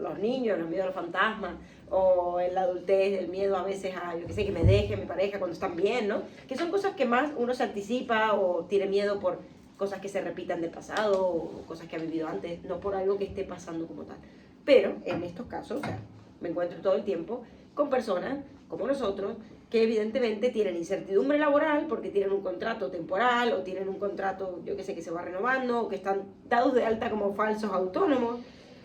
Los niños, los miedos a los fantasmas, o en la adultez, el miedo a veces a, yo qué sé, que me deje mi pareja cuando están bien, ¿no? Que son cosas que más uno se anticipa o tiene miedo por cosas que se repitan del pasado o cosas que ha vivido antes, no por algo que esté pasando como tal. Pero en estos casos, o sea, me encuentro todo el tiempo con personas como nosotros que evidentemente tienen incertidumbre laboral porque tienen un contrato temporal o tienen un contrato, yo que sé, que se va renovando o que están dados de alta como falsos autónomos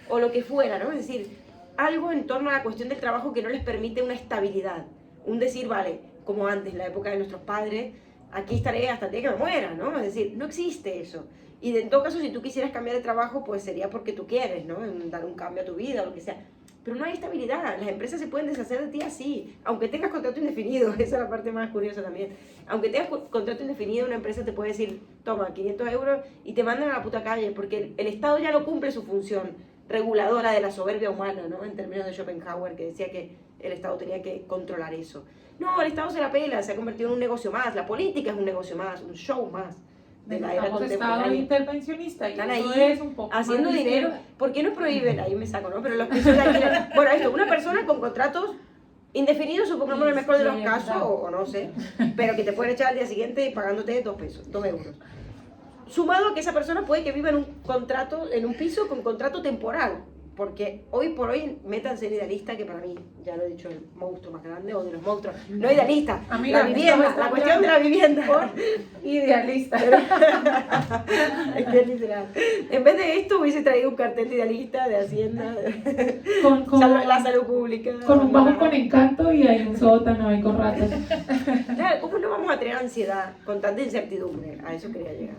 o lo que fuera, ¿no? Es decir, algo en torno a la cuestión del trabajo que no les permite una estabilidad, un decir, vale, como antes, en la época de nuestros padres, aquí estaré hasta el día que me muera, ¿no? Es decir, no existe eso. Y en todo caso, si tú quisieras cambiar de trabajo, pues sería porque tú quieres, ¿no? Dar un cambio a tu vida o lo que sea. pero no hay estabilidad. Las empresas se pueden deshacer de ti así, aunque tengas contrato indefinido. Esa es la parte más curiosa también. Aunque tengas contrato indefinido, una empresa te puede decir, toma, 500 euros y te mandan a la puta calle, porque el Estado ya no cumple su función reguladora de la soberbia humana, ¿no? En términos de Schopenhauer, que decía que el Estado tenía que controlar eso. No, el Estado se la pela, se ha convertido en un negocio más, la política es un negocio más, un show más de la era Estado contemporánea. intervencionista y Están eso ahí es un poco haciendo más de dinero. izquierda. ¿Por qué no prohíben? Ahí me saco, ¿no? Pero los pisos de alquiler. Bueno, esto, una persona con contratos indefinidos, supongamos en el mejor de los casos, o no sé, pero que te pueden echar al día siguiente pagándote 2 euros. Sumado a que esa persona puede que viva en un contrato, en un piso con contrato temporal. Porque hoy por hoy, métanse en Idealista, que para mí, ya lo he dicho, el monstruo más grande, o de los monstruos, no Idealista, Amiga, la vivienda, la cuestión de la vivienda. Idealista. Es que es literal. En vez de esto hubiese traído un cartel de Idealista, de Hacienda, la salud pública. Con un bajo con encanto y hay un sótano ahí con ratas. Claro, ¿cómo no vamos a tener ansiedad con tanta incertidumbre? A eso quería llegar,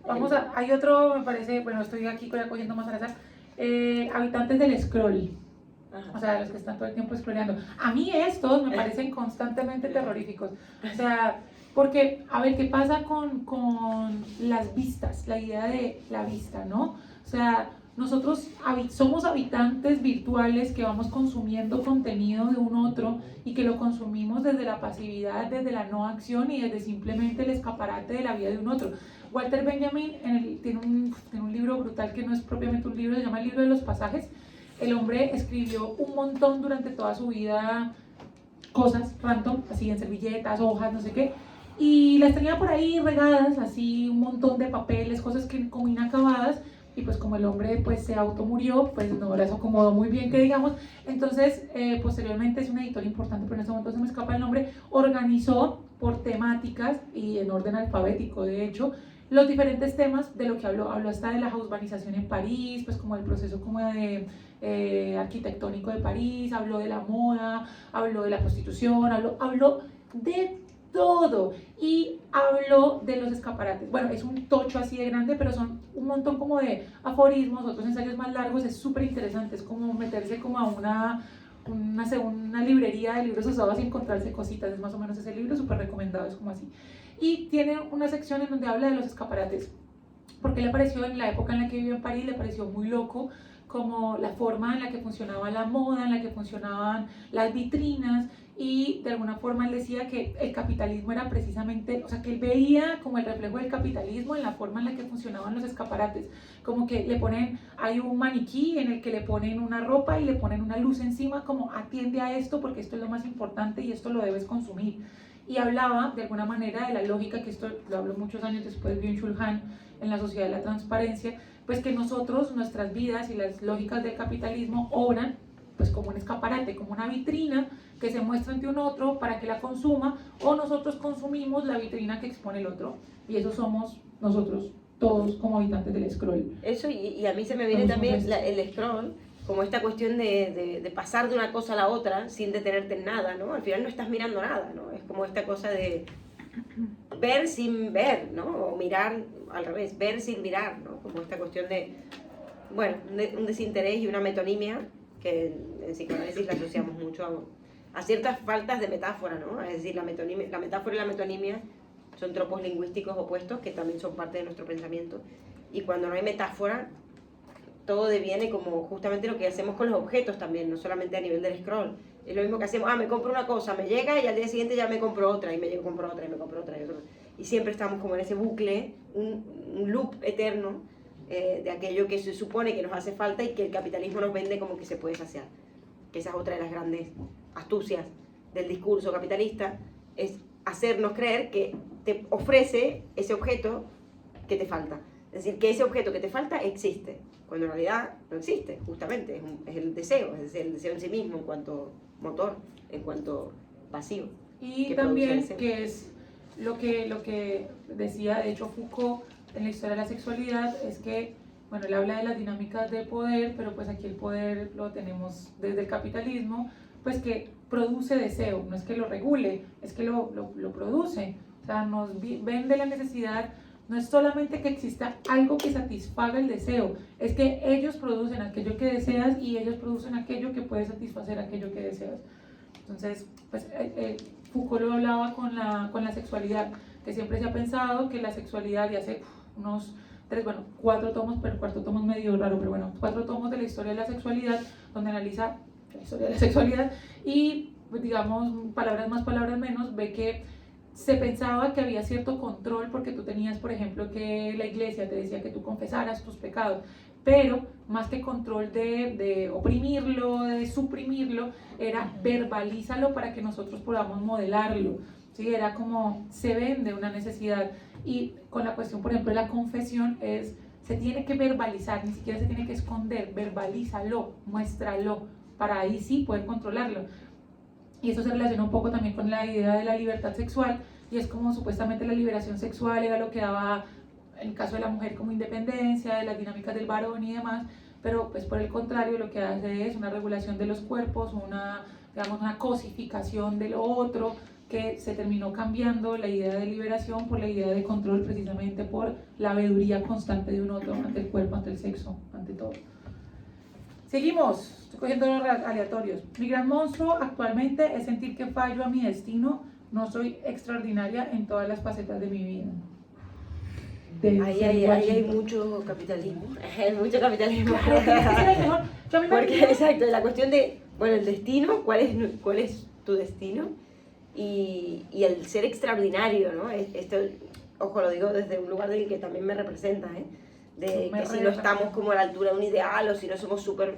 ¿no? Hay otro, me parece, bueno, estoy aquí cogiendo más al azar. Habitantes del scroll, Ajá. o sea, los que están todo el tiempo scrolleando. A mí estos me parecen constantemente terroríficos, o sea, porque, a ver, ¿qué pasa con las vistas? La idea de la vista, ¿no? O sea, nosotros somos habitantes virtuales que vamos consumiendo contenido de un otro y que lo consumimos desde la pasividad, desde la no acción y desde simplemente el escaparate de la vida de un otro. Walter Benjamin tiene un libro brutal que no es propiamente un libro, se llama El libro de los pasajes. El hombre escribió un montón durante toda su vida, cosas random, así en servilletas, hojas, no sé qué, y las tenía por ahí regadas, así un montón de papeles, cosas que como inacabadas, y pues como el hombre pues se automurió, pues no las acomodó muy bien, que digamos. Entonces posteriormente, es un editor importante, pero en este momento se me escapa el nombre, organizó por temáticas y en orden alfabético, de hecho, los diferentes temas de lo que habló hasta de la urbanización en París, pues como el proceso como de arquitectónico de París, habló de la moda, habló de la prostitución, habló de todo y habló de los escaparates. Bueno, es un tocho así de grande, pero son un montón como de aforismos, otros ensayos más largos, es súper interesante, es como meterse como a una librería de libros usados y encontrarse cositas, es más o menos ese libro, súper recomendado, es como así. Y tiene una sección en donde habla de los escaparates, porque le pareció, en la época en la que vivió en París, le pareció muy loco como la forma en la que funcionaba la moda, en la que funcionaban las vitrinas, y de alguna forma él decía que el capitalismo era precisamente, o sea, que él veía como el reflejo del capitalismo en la forma en la que funcionaban los escaparates, como que hay un maniquí en el que le ponen una ropa y le ponen una luz encima, como atiende a esto porque esto es lo más importante y esto lo debes consumir. Y hablaba de alguna manera de la lógica, que esto lo habló muchos años después, Byung-Chul Han, en la Sociedad de la Transparencia, pues que nosotros, nuestras vidas y las lógicas del capitalismo obran pues como un escaparate, como una vitrina que se muestra ante un otro para que la consuma, o nosotros consumimos la vitrina que expone el otro, y eso somos nosotros, todos como habitantes del scroll. Eso, y a mí se me viene también el scroll, como esta cuestión de pasar de una cosa a la otra sin detenerte en nada, ¿no? Al final no estás mirando nada, ¿no? Es como esta cosa de ver sin ver, ¿no? O mirar al revés, ver sin mirar, ¿no? Como esta cuestión de, bueno, un desinterés y una metonimia que en psicoanálisis la asociamos mucho a ciertas faltas de metáfora, ¿no? Es decir, la metáfora y la metonimia son tropos lingüísticos opuestos que también son parte de nuestro pensamiento, y cuando no hay metáfora, todo deviene como justamente lo que hacemos con los objetos también, no solamente a nivel del scroll. Es lo mismo que hacemos, me compro una cosa, me llega y al día siguiente ya me compro otra, y me compro otra, y me compro otra, y siempre estamos como en ese bucle, un loop eterno de aquello que se supone que nos hace falta y que el capitalismo nos vende como que se puede saciar. Que esa es otra de las grandes astucias del discurso capitalista, es hacernos creer que te ofrece ese objeto que te falta. Es decir, que ese objeto que te falta existe, cuando en realidad no existe, justamente, es el deseo, es decir, el deseo en sí mismo en cuanto motor, en cuanto pasivo. Y también que es lo que decía, de hecho, Foucault en la historia de la sexualidad, es que, bueno, él habla de las dinámicas de poder, pero pues aquí el poder lo tenemos desde el capitalismo, pues que produce deseo, no es que lo regule, es que lo produce, o sea, nos vende la necesidad no es solamente que exista algo que satisfaga el deseo, es que ellos producen aquello que deseas y ellos producen aquello que puede satisfacer aquello que deseas. Entonces, pues Foucault lo hablaba con la sexualidad, que siempre se ha pensado que la sexualidad, y hace unos 4 tomos, pero el cuarto tomo es medio raro, pero bueno, 4 tomos de la historia de la sexualidad, donde analiza la historia de la sexualidad y, pues, digamos, palabras más, palabras menos, ve que se pensaba que había cierto control porque tú tenías, por ejemplo, que la iglesia te decía que tú confesaras tus pecados, pero más que control de oprimirlo, de suprimirlo, era verbalízalo para que nosotros podamos modelarlo. ¿Sí? Era como se vende una necesidad, y con la cuestión, por ejemplo, de la confesión se tiene que verbalizar, ni siquiera se tiene que esconder, verbalízalo, muéstralo, para ahí sí poder controlarlo. Y eso se relaciona un poco también con la idea de la libertad sexual, y es como supuestamente la liberación sexual era lo que daba, en el caso de la mujer, como independencia, de las dinámicas del varón y demás, pero pues por el contrario lo que hace es una regulación de los cuerpos, una cosificación de lo otro, que se terminó cambiando la idea de liberación por la idea de control, precisamente por la veeduría constante de un otro ante el cuerpo, ante el sexo, ante todo. Seguimos, estoy cogiendo los aleatorios. Mi gran monstruo actualmente es sentir que fallo a mi destino, no soy extraordinaria en todas las facetas de mi vida. Ahí hay mucho capitalismo. Hay mucho capitalismo. Porque, exacto, la cuestión de, bueno, el destino, ¿cuál es tu destino? Y el ser extraordinario, ¿no? Esto, ojo, lo digo desde un lugar del que también me representa, ¿eh? De que si no estamos como a la altura de un ideal, o si no somos súper,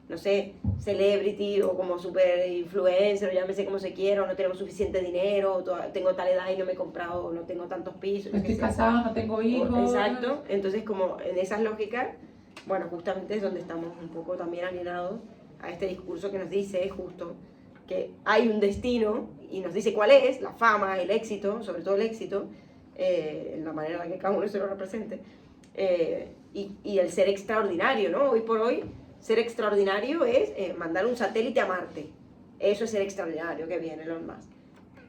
no sé, celebrity, o como súper influencer, o llámese como se quiera, o no tenemos suficiente dinero, o tengo tal edad y no me he comprado, o no tengo tantos pisos. No estoy casado, no tengo hijos. Exacto, entonces como en esas lógicas, bueno, justamente es donde estamos un poco también alienados a este discurso que nos dice justo que hay un destino y nos dice cuál es, la fama, el éxito, sobre todo el éxito, en la manera en la que cada uno se lo represente, y el ser extraordinario, ¿no? Hoy por hoy, ser extraordinario es mandar un satélite a Marte. Eso es ser extraordinario, que viene Elon Musk.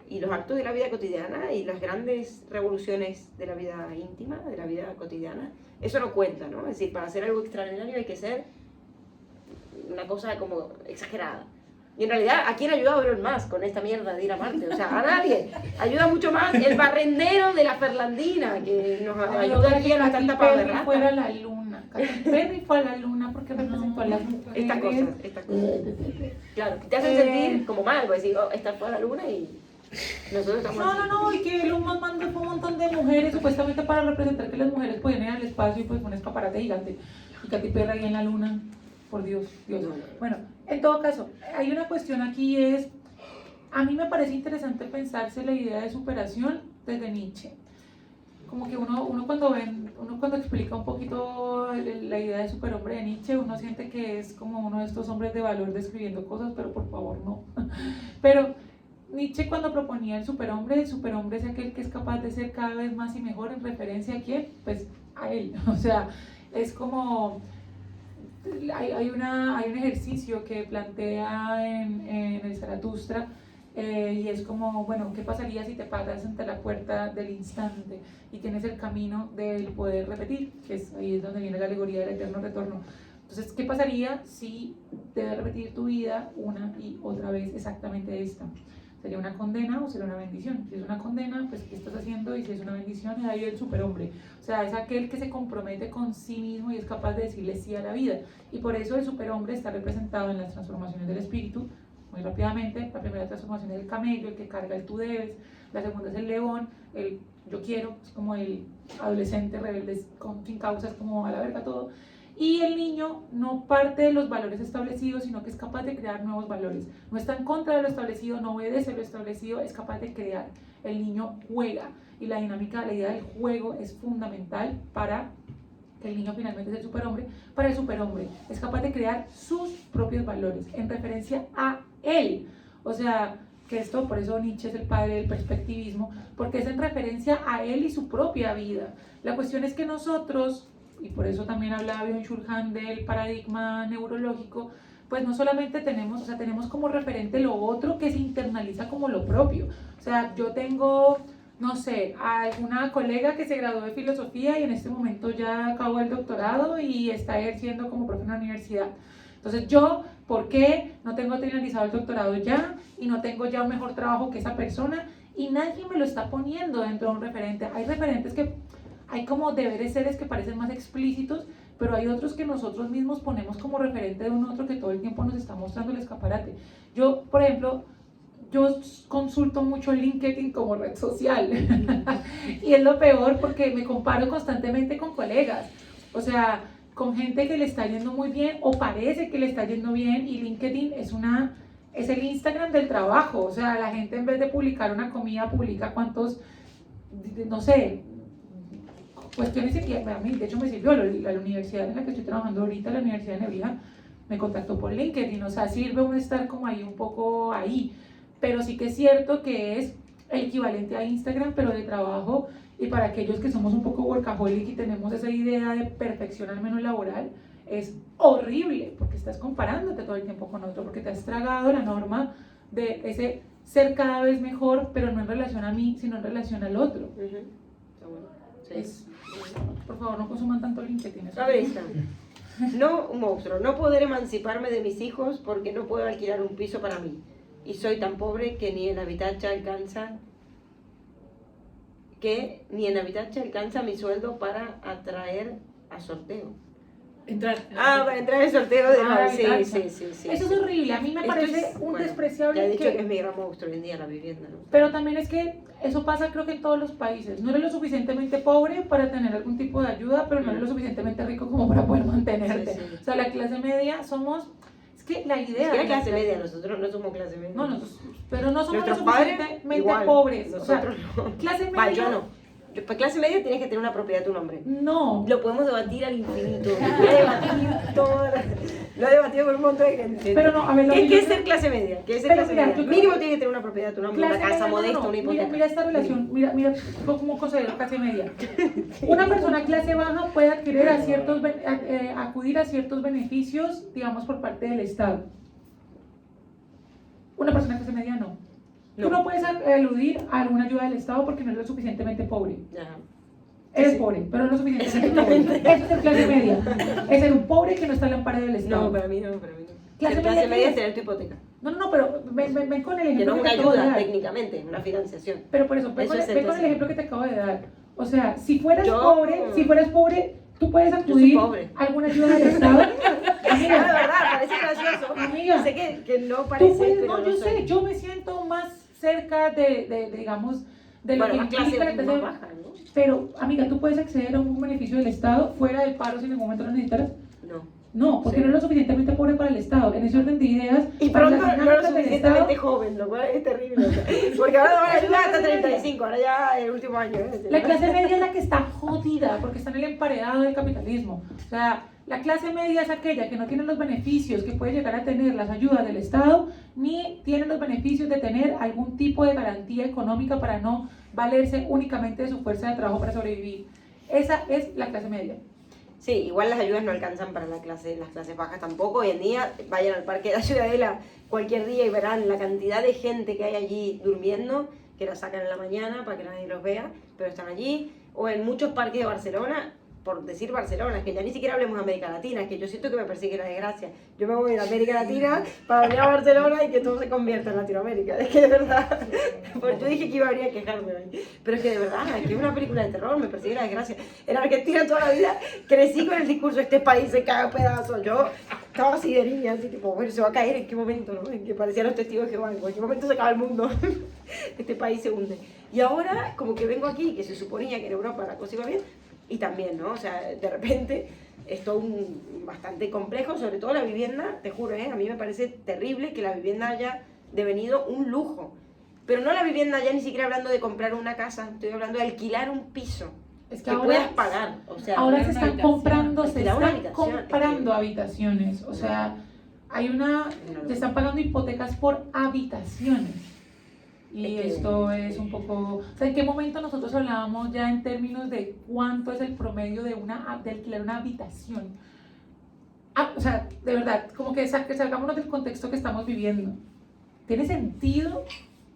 Y los actos de la vida cotidiana y las grandes revoluciones de la vida íntima, de la vida cotidiana, eso no cuenta, ¿no? Es decir, para hacer algo extraordinario hay que ser una cosa como exagerada. Y en realidad, ¿a quién ha ayudado Elon Musk con esta mierda de ir a Marte? O sea, a nadie. Ayuda mucho más el barrendero de la Ferlandina, que nos ayuda aquí a no estar tapados de rata. Fuera a la luna. Katy Perry fue a la luna porque representó a las mujeres. Estas cosas. Claro, que te hacen sentir como mal, pues decir, estar fuera de la luna y nosotros estamos... No, y que Elon Musk mandó un montón de mujeres, supuestamente para representar que las mujeres podían ir al espacio, y pues fue un escaparate gigante. Y Katy Perry ahí en la luna. Por Dios. Bueno, en todo caso, hay una cuestión aquí, a mí me parece interesante pensarse la idea de superación desde Nietzsche. Como que uno cuando explica un poquito la idea de superhombre de Nietzsche, uno siente que es como uno de estos hombres de valor describiendo cosas, pero por favor no. Pero Nietzsche, cuando proponía el superhombre es aquel que es capaz de ser cada vez más y mejor, en referencia a quién, pues a él. O sea, es como... Hay un ejercicio que plantea en el Zaratustra, y es como, bueno, ¿qué pasaría si te paras ante la puerta del instante y tienes el camino del poder repetir? Que ahí es donde viene la alegoría del eterno retorno. Entonces, ¿qué pasaría si debes repetir tu vida una y otra vez exactamente esta? ¿Sería una condena o sería una bendición? Si es una condena, pues ¿qué estás haciendo? Y si es una bendición, ahí el superhombre. O sea, es aquel que se compromete con sí mismo y es capaz de decirle sí a la vida. Y por eso el superhombre está representado en las transformaciones del espíritu. Muy rápidamente, la primera transformación es el camello, el que carga el tú debes. La segunda es el león, el yo quiero, es como el adolescente rebelde sin causa, es como a la verga todo. Y el niño no parte de los valores establecidos, sino que es capaz de crear nuevos valores. No está en contra de lo establecido, no obedece lo establecido, es capaz de crear. El niño juega, y la dinámica, la idea del juego es fundamental para que el niño finalmente sea el superhombre. Para el superhombre es capaz de crear sus propios valores en referencia a él. O sea, que esto, por eso Nietzsche es el padre del perspectivismo, porque es en referencia a él y su propia vida. La cuestión es que nosotros... y por eso también hablaba Byung-Chul Han del paradigma neurológico, pues no solamente tenemos como referente lo otro que se internaliza como lo propio. O sea, yo tengo no sé, a alguna colega que se graduó de filosofía y en este momento ya acabó el doctorado y está ejerciendo como profe en la universidad. Entonces yo, ¿por qué no tengo finalizado el doctorado ya y no tengo ya un mejor trabajo que esa persona? Y nadie me lo está poniendo dentro de un referente. Hay referentes que, hay como deberes seres que parecen más explícitos, pero hay otros que nosotros mismos ponemos como referente de un otro que todo el tiempo nos está mostrando el escaparate. Yo, por ejemplo, yo consulto mucho LinkedIn como red social y es lo peor porque me comparo constantemente con colegas, o sea, con gente que le está yendo muy bien o parece que le está yendo bien, y LinkedIn es el Instagram del trabajo. O sea, la gente en vez de publicar una comida publica cuántos, no sé, cuestiones que a mí de hecho me sirvió. La universidad en la que estoy trabajando ahorita, la Universidad de Nebrija, me contactó por LinkedIn. O sea, sirve uno estar como ahí un poco ahí, pero sí que es cierto que es el equivalente a Instagram, pero de trabajo. Y para aquellos que somos un poco workaholic y tenemos esa idea de perfección al menos laboral, es horrible porque estás comparándote todo el tiempo con otro, porque te has tragado la norma de ese ser cada vez mejor, pero no en relación a mí, sino en relación al otro. Sí. Por favor, no consuman tanto LinkedIn. A ver, esta. No, un monstruo. No poder emanciparme de mis hijos porque no puedo alquilar un piso para mí. Y soy tan pobre que ni en Habitacha alcanza mi sueldo para atraer a sorteo. Para entrar en sorteo de nuevo. Sí. Eso es horrible. A mí me parece despreciable. Ya he dicho que es mi gran monstruo hoy en día la vivienda, ¿no? Pero también es que eso pasa, creo que en todos los países. No eres lo suficientemente pobre para tener algún tipo de ayuda, pero no eres lo suficientemente rico como para poder mantenerte. Sí. O sea, la clase media somos... Es que la idea... Es que la clase media, nosotros no somos clase media. No, pero no somos lo Nuestros padres, suficientemente igual, pobres. Nosotros o sea, no. Clase media... Yo no. Para clase media tienes que tener una propiedad a tu nombre. No. Lo podemos debatir al infinito. Lo he debatido con un montón de gente. Pero no, a ver, ¿Qué es ser clase media? ¿Qué es ser clase media? Mínimo tiene que tener una propiedad a tu nombre, una casa modesta, una hipoteca. Mira esta relación, mira cómo considero clase media. Una persona clase baja puede acudir a ciertos beneficios, digamos, por parte del Estado. Una persona clase media no. Tú no puedes eludir a alguna ayuda del Estado porque no eres lo suficientemente pobre. Eres pobre, pero no lo suficientemente pobre. Eso es ser clase media. Es ser un pobre que no está al amparo del Estado. No, para mí no. Clase media es tener tu hipoteca. No, pero ven con el ejemplo que no es una te acabo de ayuda dar. técnicamente, una financiación. Pero por eso, ven con el ejemplo que te acabo de dar. O sea, si fueras pobre, tú puedes acudir a alguna ayuda del Estado. Amiga, de verdad, parece gracioso. Amiga, sé que no parece, pero yo sé, yo me siento más cerca digamos, de lo que implica la clase baja, ¿no? Pero, amiga, ¿tú puedes acceder a un beneficio del Estado fuera del paro si en algún momento lo necesitas? No, porque no eres lo suficientemente pobre para el Estado. En ese orden de ideas... Y pronto no eres lo suficientemente joven, lo cual es terrible. Porque ahora van a ayudar hasta 35, ahora ya el último año. La clase media es la que está jodida porque está en el emparedado del capitalismo. O sea, la clase media es aquella que no tiene los beneficios que puede llegar a tener las ayudas del Estado, ni tiene los beneficios de tener algún tipo de garantía económica para no valerse únicamente de su fuerza de trabajo para sobrevivir. Esa es la clase media. Sí, igual las ayudas no alcanzan para las clases bajas tampoco. Hoy en día vayan al Parque de la Ciudadela cualquier día y verán la cantidad de gente que hay allí durmiendo, que la sacan en la mañana para que nadie los vea, pero están allí. O en muchos parques de Barcelona, por decir Barcelona, que ya ni siquiera hablemos de América Latina, es que yo siento que me persigue la desgracia. Yo me voy a América Latina para venir a Barcelona y que todo se convierta en Latinoamérica. Es que de verdad, pues yo dije que iba a venir a quejarme hoy, pero es que de verdad, es que es una película de terror, me persigue la desgracia. En Argentina toda la vida crecí con el discurso, este país se caga a pedazos. Yo estaba así de niña, así tipo, bueno, se va a caer, ¿en qué momento? ¿No? En que parecían los testigos de Jehová, en cualquier momento se acaba el mundo, este país se hunde. Y ahora, como que vengo aquí, que se suponía que en Europa la cosa iba bien, y también, ¿no? O sea, de repente es todo bastante complejo, sobre todo la vivienda, te juro, a mí me parece terrible que la vivienda haya devenido un lujo. Pero no la vivienda ya ni siquiera hablando de comprar una casa, estoy hablando de alquilar un piso que ahora puedas pagar. O sea, ahora se están comprando, habitaciones. O sea, se están pagando hipotecas por habitaciones. Y esto es un poco... O sea, ¿en qué momento nosotros hablábamos ya en términos de cuánto es el promedio de alquilar una habitación? O sea, de verdad, como que salgámonos del contexto que estamos viviendo. ¿Tiene sentido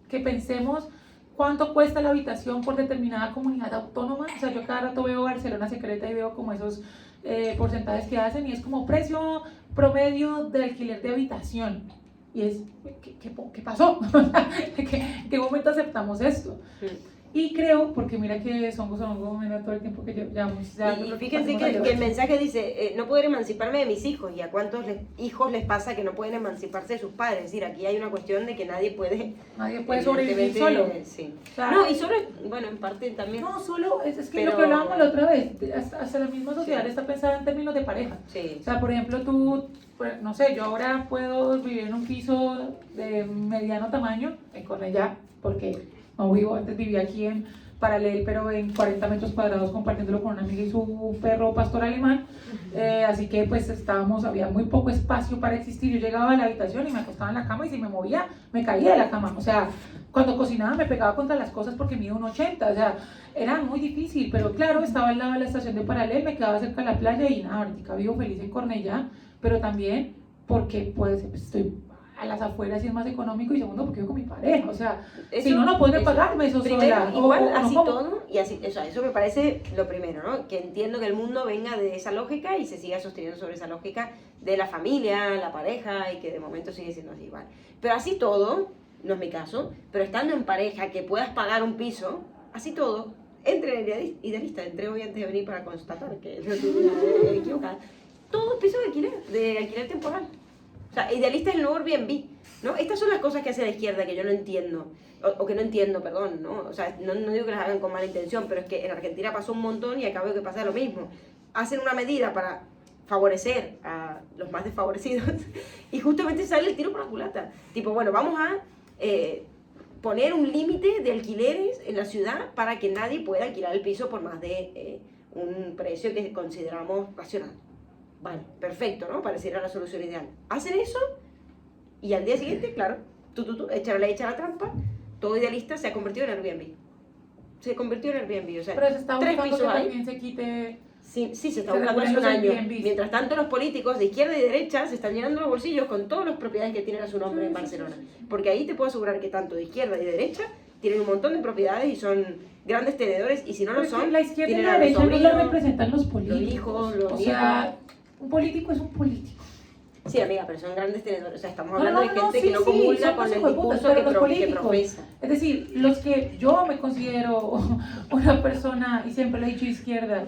que pensemos cuánto cuesta la habitación por determinada comunidad autónoma. O sea, yo cada rato veo Barcelona Secreta y veo como esos porcentajes que hacen y es como precio promedio de alquiler de habitación. Y es, ¿qué pasó? ¿En qué momento aceptamos esto? Sí. Y creo, porque mira que somos mira, todo el tiempo que llevamos. Y fíjense que el mensaje dice, no poder emanciparme de mis hijos. ¿Y a cuántos hijos les pasa que no pueden emanciparse de sus padres? Es decir, aquí hay una cuestión de que nadie puede sobrevivir solo. Sí. O sea, no, y solo, bueno, en parte también. No, solo, es que pero, lo que hablábamos la otra vez, hasta la misma sociedad está pensada en términos de pareja. Sí. O sea, por ejemplo, tú, no sé, yo ahora puedo vivir en un piso de mediano tamaño en Cornellá, porque no vivo, antes vivía aquí en Paralel, pero en 40 metros cuadrados compartiéndolo con una amiga y su perro pastor alemán, así que pues había muy poco espacio para existir. Yo llegaba a la habitación y me acostaba en la cama y si me movía, me caía de la cama. O sea, cuando cocinaba me pegaba contra las cosas porque mido 1,80, o sea, era muy difícil, pero claro, estaba al lado de la estación de Paralel, me quedaba cerca de la playa y nada, ahorita vivo feliz en Cornellá, pero también porque pues estoy a las afueras y es más económico, y segundo porque vivo con mi pareja, o sea, eso, si no puede pagarme eso primero, sola. igual, o así no, todo, y así, o sea, eso me parece lo primero, ¿no? Que entiendo que el mundo venga de esa lógica y se siga sosteniendo sobre esa lógica de la familia, la pareja, y que de momento sigue siendo así igual. Pero así todo, no es mi caso, pero estando en pareja, que puedas pagar un piso, así todo, entre idealista, entré hoy antes de venir para constatar que no estoy equivocada, todo piso de alquiler temporal. O sea, idealista es el nuevo Airbnb, ¿no? Estas son las cosas que hace la izquierda que yo no entiendo, o que no entiendo, perdón, ¿no? O sea, no digo que las hagan con mala intención, pero es que en Argentina pasó un montón y acá veo que pasa lo mismo. Hacen una medida para favorecer a los más desfavorecidos y justamente sale el tiro por la culata. Tipo, bueno, vamos a poner un límite de alquileres en la ciudad para que nadie pueda alquilar el piso por más de un precio que consideramos racional. Vale, perfecto, ¿no? Pareciera la solución ideal. Hacen eso y al día siguiente, claro, le echa la trampa, todo idealista se ha convertido en Airbnb. Se convirtió en Airbnb, o sea, pero se está 3 buscando pisos que ahí. también se quite. Sí, se está se buscando hace un regulen los año. Airbnbs. Mientras tanto, los políticos de izquierda y derecha se están llenando los bolsillos con todas las propiedades que tienen a su nombre en Barcelona. Porque ahí te puedo asegurar que tanto de izquierda y de derecha tienen un montón de propiedades y son grandes tenedores, y si no lo Pero es que son, la izquierda y tienen la a los derecha no sobrinos, la representan los políticos. los hijos, los o sea, un político es un político. Sí, amiga, pero son grandes tenedores. O sea, estamos No, hablando de gente que no comulga son con el hijos de puta, discurso pero los que políticos, profesa. es decir, los que yo me considero una persona, y siempre lo he dicho, izquierda,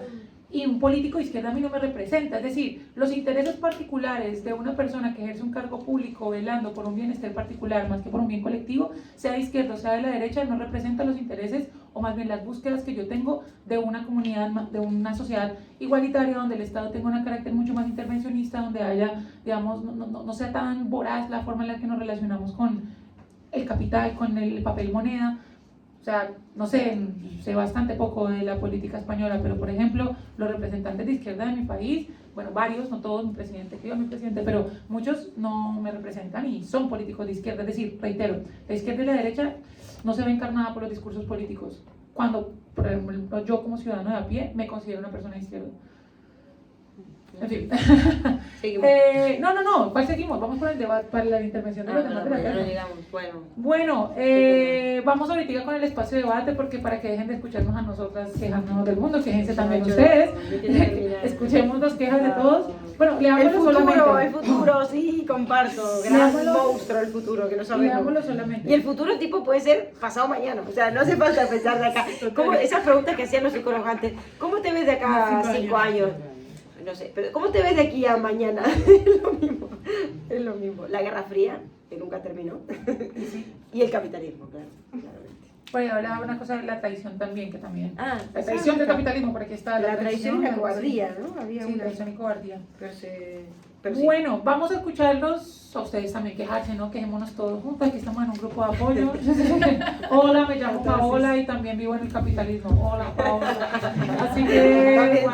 y un político de izquierda a mí no me representa. Es decir, los intereses particulares de una persona que ejerce un cargo público velando por un bienestar particular más que por un bien colectivo, sea de izquierda o sea de la derecha, no representa los intereses o más bien las búsquedas que yo tengo de una comunidad, de una sociedad igualitaria, donde el Estado tenga un carácter mucho más intervencionista, donde haya, digamos, no sea tan voraz la forma en la que nos relacionamos con el capital, con el papel moneda. O sea, no sé, sé bastante poco de la política española, pero por ejemplo, los representantes de izquierda de mi país, bueno, varios, no todos, mi presidente, pero muchos no me representan y son políticos de izquierda. Es decir, reitero, la izquierda y la derecha no se ve encarnada por los discursos políticos. Cuando, por ejemplo, yo como ciudadano de a pie me considero una persona de izquierda. En fin. No, ¿cuál seguimos? Vamos por el debate, para la intervención de los demás de la ya no casa. llegamos. Bueno, vamos ahorita con el espacio de debate, porque para que dejen de escucharnos a nosotras quejándonos del mundo, quejense también ustedes, escuchemos las quejas de todos. Bueno, leámoslo solamente. El futuro, sí, comparto, gran monstruo el futuro, que no sabemos. Leámoslo solamente. Y el futuro tipo puede ser pasado mañana, o sea, no hace falta pensar de acá. Esas preguntas que hacían los psicólogos antes, ¿cómo te ves de acá a 5 años? No sé, pero ¿cómo te ves de aquí a mañana? Es lo mismo. La Guerra Fría, que nunca terminó, y el capitalismo, claro, claramente. Bueno, hablaba una cosa de la traición también, que también. Ah, La traición del capitalismo, por aquí está. La traición y la cobardía, ¿no? Sí, traición y cobardía. Pero sí. Bueno, vamos a escucharlos a ustedes también quejarse, ¿no? Quejémonos todos juntos, aquí estamos en un grupo de apoyo. Hola, me llamo Paola y también vivo en el capitalismo. Hola, Paola. Así que...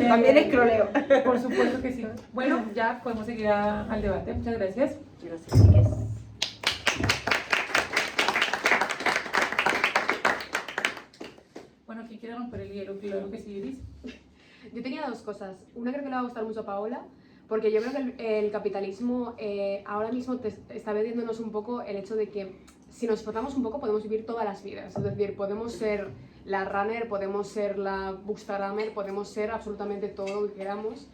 También escroleo. Por supuesto que sí. Bueno, ya podemos seguir al debate. Muchas gracias. Gracias, chicas. Bueno, ¿quién quiere romper el hielo? Claro que sí, Iris. Yo tenía dos cosas. Una creo que le va a gustar mucho a Paola, porque yo creo que el capitalismo ahora mismo está vendiéndonos un poco el hecho de que si nos esforzamos un poco podemos vivir todas las vidas, es decir, podemos ser la runner, podemos ser la bookstagrammer, podemos ser absolutamente todo lo que queramos,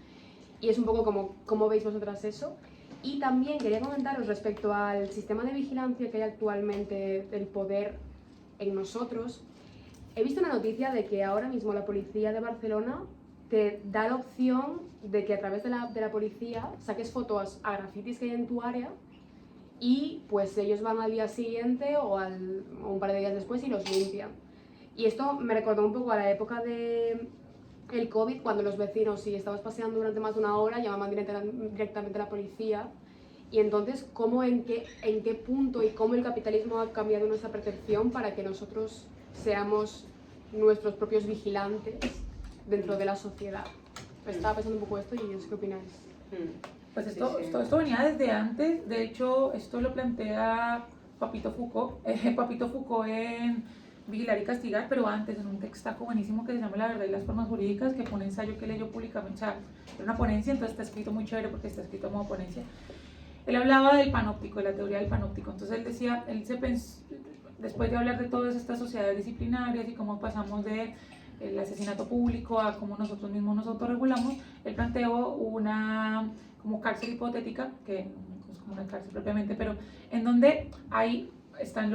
y es un poco como cómo veis vosotras eso. Y también quería comentaros respecto al sistema de vigilancia que hay actualmente del poder en nosotros. He visto una noticia de que ahora mismo la policía de Barcelona te da la opción de que a través de la policía saques fotos a grafitis que hay en tu área y pues ellos van al día siguiente o un par de días después y los limpian. Y esto me recordó un poco a la época de el COVID, cuando los vecinos, si estabas paseando durante más de una hora, llamaban directamente a la policía. Y entonces, en qué punto y cómo el capitalismo ha cambiado nuestra percepción para que nosotros seamos nuestros propios vigilantes dentro de la sociedad? Pues estaba pensando un poco esto y ¿qué opináis? Pues esto venía desde antes. De hecho, esto lo plantea Papito Foucault. Papito Foucault en Vigilar y Castigar, pero antes en un textaco buenísimo que se llama La verdad y las formas jurídicas, que fue un ensayo que leyó públicamente, o sea, era una ponencia, entonces está escrito muy chévere porque está escrito como ponencia. Él hablaba del panóptico, de la teoría del panóptico. Entonces él decía, después de hablar de todas estas sociedades disciplinarias y cómo pasamos de el asesinato público a cómo nosotros mismos nos autorregulamos, él planteó una como cárcel hipotética, que no es como una cárcel propiamente, pero en donde están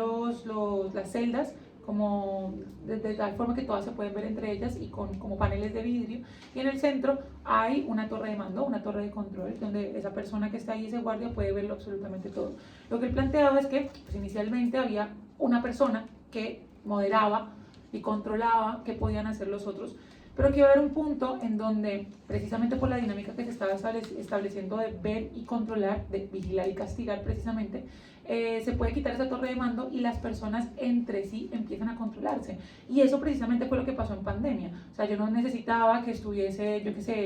las celdas como de tal forma que todas se pueden ver entre ellas y con como paneles de vidrio, y en el centro hay una torre de mando, una torre de control, donde esa persona que está ahí, ese guardia, puede verlo absolutamente todo. Lo que él planteaba es que pues, inicialmente había una persona que moderaba y controlaba qué podían hacer los otros, pero que iba a haber un punto en donde, precisamente por la dinámica que se estaba estableciendo de ver y controlar, de vigilar y castigar precisamente, se puede quitar esa torre de mando y las personas entre sí empiezan a controlarse. Y eso precisamente fue lo que pasó en pandemia. O sea, yo no necesitaba que estuviese, yo qué sé,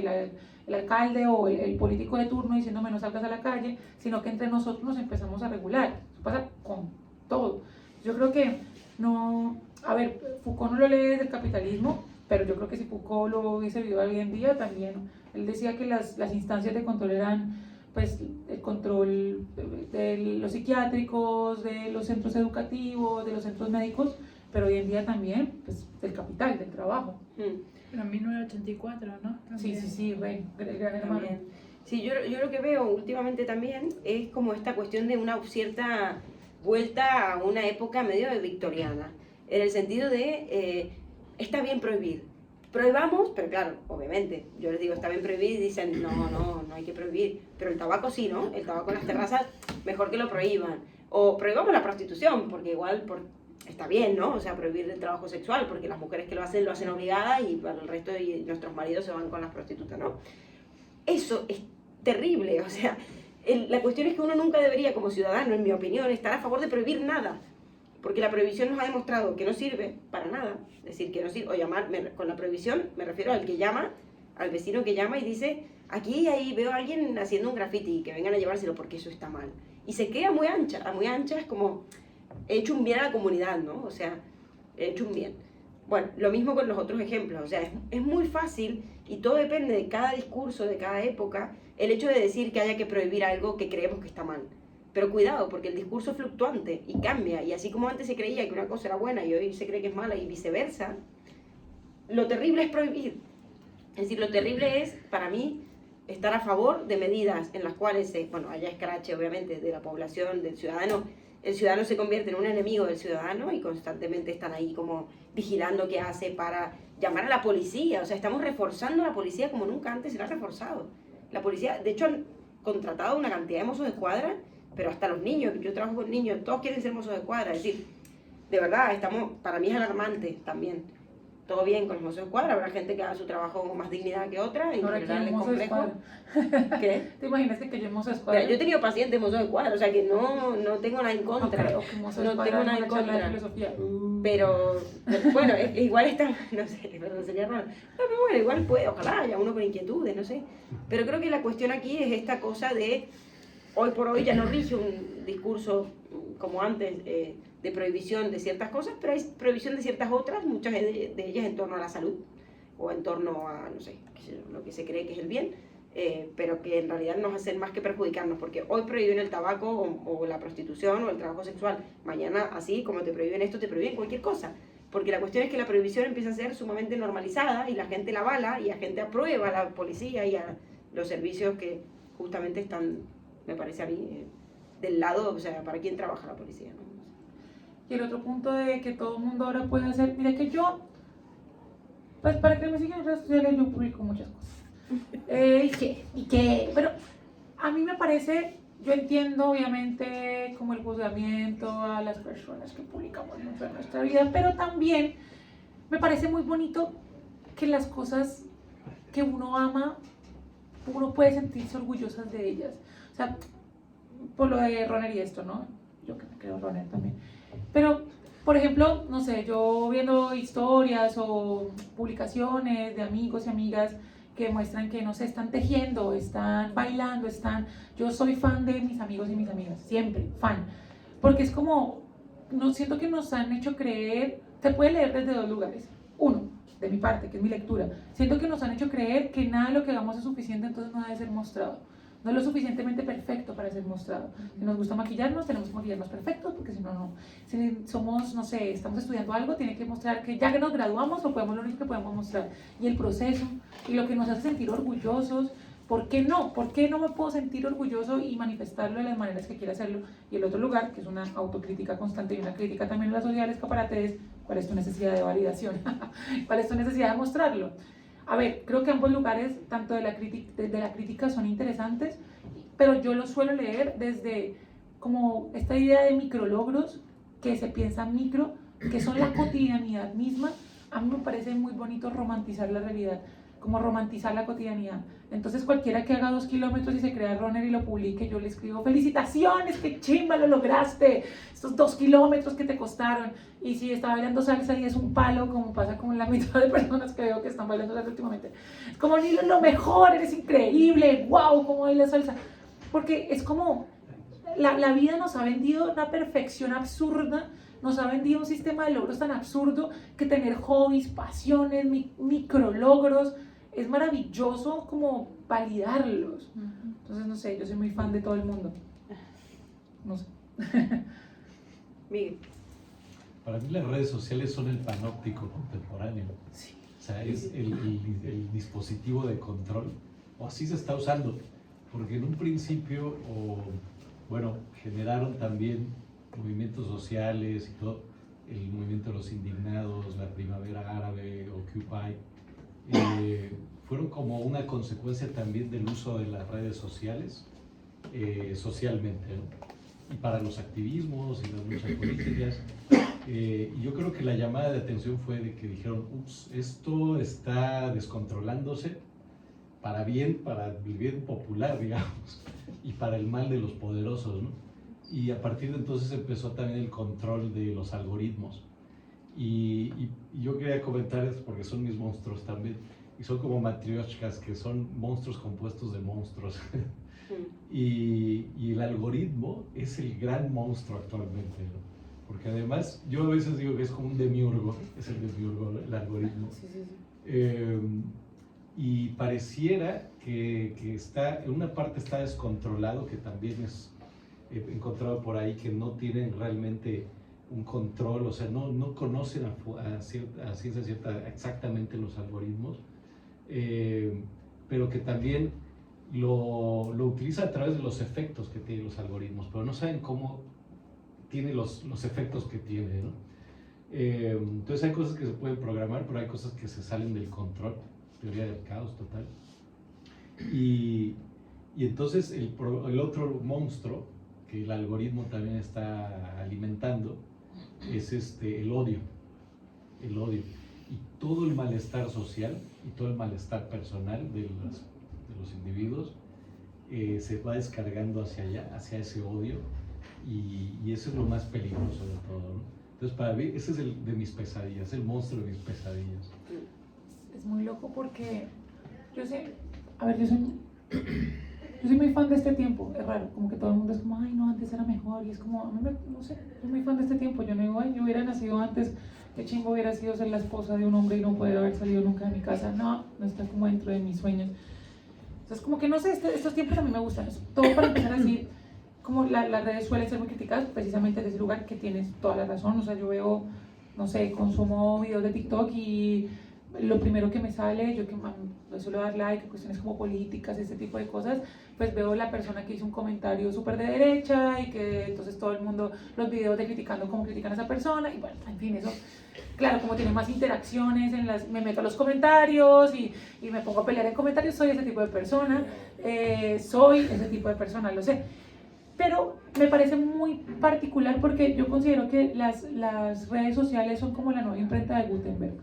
el alcalde o el político de turno diciéndome no salgas a la calle, sino que entre nosotros nos empezamos a regular. Eso pasa con todo. Yo creo que no, a ver, Foucault no lo lee desde el capitalismo, pero yo creo que si Foucault lo hubiese vivido hoy en día también, él decía que las instancias de control eran pues el control de los psiquiátricos, de los centros educativos, de los centros médicos, pero hoy en día también pues del capital, del trabajo. Pero en 1984, ¿no? También. Sí, el gran hermano. También. Sí, yo lo que veo últimamente también es como esta cuestión de una cierta vuelta a una época medio victoriana, en el sentido de está bien prohibir. Prohibamos, pero claro, obviamente, yo les digo está bien prohibir y dicen no hay que prohibir, pero el tabaco sí, ¿no? El tabaco en las terrazas, mejor que lo prohíban. O prohibamos la prostitución, porque igual está bien, ¿no? O sea, prohibir el trabajo sexual, porque las mujeres que lo hacen obligadas y para el resto de nuestros maridos se van con las prostitutas, ¿no? Eso es terrible, o sea, la cuestión es que uno nunca debería, como ciudadano, en mi opinión, estar a favor de prohibir nada. Porque la prohibición nos ha demostrado que no sirve para nada. Es decir, que no sirve, con la prohibición me refiero al que llama, al vecino que llama y dice, aquí ahí veo a alguien haciendo un graffiti, que vengan a llevárselo porque eso está mal. Y se queda muy ancha es como, he hecho un bien a la comunidad, ¿no? O sea, he hecho un bien. Bueno, lo mismo con los otros ejemplos, o sea, es muy fácil y todo depende de cada discurso, de cada época, el hecho de decir que haya que prohibir algo que creemos que está mal. Pero cuidado, porque el discurso es fluctuante y cambia, y así como antes se creía que una cosa era buena y hoy se cree que es mala y viceversa, lo terrible es prohibir. Es decir, lo terrible es, para mí, estar a favor de medidas en las cuales haya escrache, obviamente, de la población, del ciudadano. El ciudadano se convierte en un enemigo del ciudadano y constantemente están ahí como vigilando qué hace para llamar a la policía. O sea, estamos reforzando a la policía como nunca antes se la ha reforzado. La policía, de hecho, han contratado una cantidad de mozos de escuadra, pero hasta los niños, yo trabajo con niños, todos quieren ser mozos de escuadra. Es decir, de verdad, para mí es alarmante también. Todo bien con los mozos de escuadra, habrá gente que haga su trabajo con más dignidad que otra, y Ahora, en general es mozo de complejo. ¿Qué? ¿Te imaginas que yo mozo de escuadra? Mira, yo he tenido pacientes mozos de escuadra, o sea que no tengo nada en contra. No creo que mozo de No escuadra tengo nada en en una charla de contra. filosofía. Pero, bueno, igual está, no sé, perdón, sería raro. No, pero bueno, igual puede, ojalá haya uno con inquietudes, no sé. Pero creo que la cuestión aquí es esta cosa de, hoy por hoy ya no rige un discurso como antes de prohibición de ciertas cosas, pero hay prohibición de ciertas otras, muchas de ellas en torno a la salud o en torno a, no sé, lo que se cree que es el bien. pero que en realidad nos hacen más que perjudicarnos, porque hoy prohíben el tabaco o la prostitución o el trabajo sexual, mañana así como te prohíben esto, te prohíben cualquier cosa, porque la cuestión es que la prohibición empieza a ser sumamente normalizada y la gente la avala y la gente aprueba a la policía y a los servicios que justamente están, me parece a mí, del lado, o sea, ¿para quién trabaja la policía? ¿No? Y el otro punto de que todo el mundo ahora puede hacer, mira que yo, pues para que me sigan en redes sociales yo publico muchas cosas. Pero a mí me parece, yo entiendo obviamente como el juzgamiento a las personas que publicamos mucho en nuestra vida, pero también me parece muy bonito que las cosas que uno ama, uno puede sentirse orgullosas de ellas. O sea, por lo de Runner y esto, ¿no? Yo que me creo Runner también. Pero, por ejemplo, no sé, yo viendo historias o publicaciones de amigos y amigas que muestran que, no sé, están tejiendo, están bailando, yo soy fan de mis amigos y mis amigas, siempre, fan. Porque es como, no siento que nos han hecho creer, se puede leer desde dos lugares. Uno, de mi parte, que es mi lectura, siento que nos han hecho creer que nada de lo que hagamos es suficiente, entonces no debe ser mostrado. No es lo suficientemente perfecto para ser mostrado. Si nos gusta maquillarnos, tenemos que maquillarnos perfectos, porque si no, no. Si somos, no sé, estamos estudiando algo, tiene que mostrar que ya que nos graduamos, lo único que podemos mostrar. Y el proceso, y lo que nos hace sentir orgullosos, ¿por qué no? ¿Por qué no me puedo sentir orgulloso y manifestarlo de las maneras que quiera hacerlo? Y el otro lugar, que es una autocrítica constante y una crítica también a la sociedad del escaparate, es ¿cuál es tu necesidad de validación? ¿Cuál es tu necesidad de mostrarlo? A ver, creo que ambos lugares, tanto de la crítica son interesantes, pero yo lo suelo leer desde como esta idea de micrologros, que se piensan micro, que son la cotidianidad misma. A mí me parece muy bonito romantizar la realidad, como romantizar la cotidianidad. Entonces cualquiera que haga 2 kilómetros y se crea runner y lo publique, yo le escribo felicitaciones, qué chimba, lo lograste, estos 2 kilómetros que te costaron. Y si está bailando salsa y es un palo, como pasa con la mitad de personas que veo que están bailando salsa últimamente, es como Nilo, lo mejor, eres increíble, wow, cómo baila salsa. Porque es como la vida nos ha vendido una perfección absurda, nos ha vendido un sistema de logros tan absurdo que tener hobbies, pasiones, micrologros, es maravilloso como validarlos. Entonces, no sé, yo soy muy fan de todo el mundo. No sé. Miguel. Para mí las redes sociales son el panóptico contemporáneo. Sí. O sea, es el dispositivo de control, o así se está usando, porque en un principio, bueno, generaron también movimientos sociales y todo, el movimiento de los indignados, la primavera árabe, Occupy, fueron como una consecuencia también del uso de las redes sociales socialmente, ¿no? Y para los activismos y las luchas políticas. Y yo creo que la llamada de atención fue de que dijeron, ups, esto está descontrolándose para bien, para el bien popular, digamos, y para el mal de los poderosos, ¿no? Y a partir de entonces empezó también el control de los algoritmos. Y yo quería comentarles, porque son mis monstruos también, y son como matrioshkas, que son monstruos compuestos de monstruos. Y el algoritmo es el gran monstruo actualmente, ¿no? Porque además, yo a veces digo que es como un demiurgo, es el demiurgo, ¿no? El algoritmo. Sí, sí, sí. Y pareciera que está, en una parte está descontrolado, que también es encontrado por ahí, que no tienen realmente un control, o sea, no conocen a ciencia cierta exactamente los algoritmos, pero que también lo utiliza a través de los efectos que tienen los algoritmos, pero no saben cómo tiene los efectos que tiene, ¿no? Entonces hay cosas que se pueden programar, pero hay cosas que se salen del control, teoría del caos total. Y entonces el otro monstruo que el algoritmo también está alimentando es el odio. El odio. Y todo el malestar social y todo el malestar personal de los individuos se va descargando hacia allá, hacia ese odio, y eso es lo más peligroso de todo, ¿no? Entonces para mí ese es el de mis pesadillas, el monstruo de mis pesadillas. Es muy loco porque yo sé, a ver, yo soy muy fan de este tiempo, es raro, como que todo el mundo es como, ay no, antes era mejor, y es como, a mí no sé, yo soy muy fan de este tiempo, yo no digo, ay, yo hubiera nacido antes, qué chingo hubiera sido ser la esposa de un hombre y no poder haber salido nunca de mi casa, no está como dentro de mis sueños, Entonces, como que no sé, estos tiempos a mí me gustan. Todo para empezar a decir, como las redes suelen ser muy criticadas, precisamente desde ese lugar que tienes toda la razón. O sea, yo veo, no sé, consumo videos de TikTok y lo primero que me sale, yo que le suelo dar like a cuestiones como políticas, este tipo de cosas, pues veo la persona que hizo un comentario súper de derecha y que entonces todo el mundo, los videos de criticando cómo critican a esa persona y bueno, en fin, eso, claro, como tiene más interacciones, me meto a los comentarios y me pongo a pelear en comentarios, soy ese tipo de persona, lo sé. Pero me parece muy particular porque yo considero que las redes sociales son como la nueva imprenta de Gutenberg.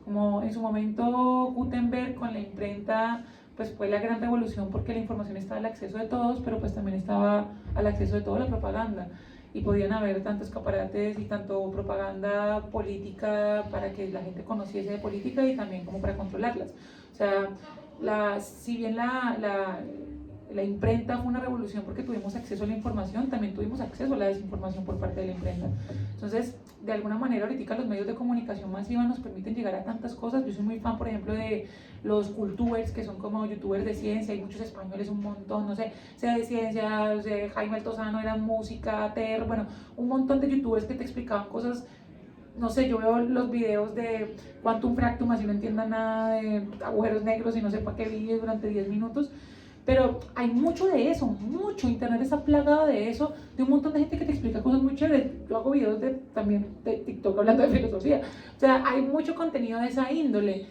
Como en su momento Gutenberg con la imprenta pues fue la gran revolución porque la información estaba al acceso de todos, pero pues también estaba al acceso de toda la propaganda y podían haber tantos escaparates y tanto propaganda política para que la gente conociese de política y también como para controlarlas. O sea, si bien la imprenta fue una revolución porque tuvimos acceso a la información, también tuvimos acceso a la desinformación por parte de la imprenta. Entonces, de alguna manera, ahorita los medios de comunicación masiva nos permiten llegar a tantas cosas. Yo soy muy fan, por ejemplo, de los cultubers, que son como youtubers de ciencia, hay muchos españoles, un montón, no sé, sea de ciencia, Jaime Altozano era música, bueno, un montón de youtubers que te explicaban cosas. No sé, yo veo los videos de Quantum Fractum, así no entienda nada de agujeros negros y no sé para qué vi durante 10 minutos. Pero hay mucho de eso, mucho. Internet está plagado de eso, de un montón de gente que te explica cosas muy chéveres. Yo hago videos también de TikTok hablando de filosofía. O sea, hay mucho contenido de esa índole.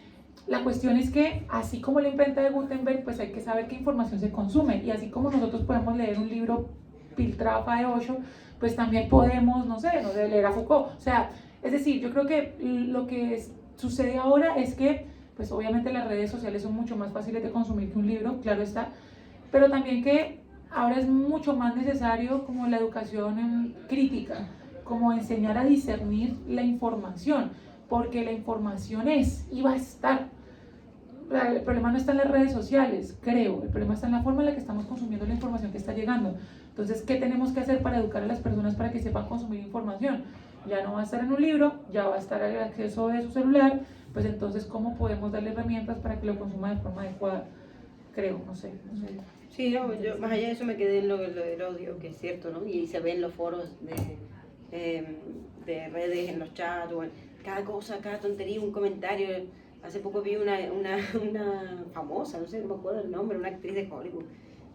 La cuestión es que, así como la imprenta de Gutenberg, pues hay que saber qué información se consume. Y así como nosotros podemos leer un libro piltrafa de 8, pues también podemos, no sé, leer a Foucault. O sea, es decir, yo creo que lo que sucede ahora es que pues obviamente las redes sociales son mucho más fáciles de consumir que un libro, claro está, pero también que ahora es mucho más necesario como la educación crítica, como enseñar a discernir la información, porque la información y va a estar. El problema no está en las redes sociales, creo, el problema está en la forma en la que estamos consumiendo la información que está llegando. Entonces, ¿qué tenemos que hacer para educar a las personas para que sepan consumir información? Ya no va a estar en un libro, ya va a estar al acceso de su celular, pues entonces, ¿cómo podemos darle herramientas para que lo consuma de forma adecuada? Creo, no sé. Sí, no, yo más allá de eso me quedé en lo del odio, que es cierto, ¿no? Y se ve en los foros de redes, en los chats, o en cada cosa, cada tontería, un comentario. Hace poco vi una famosa, no sé, no me acuerdo el nombre, una actriz de Hollywood,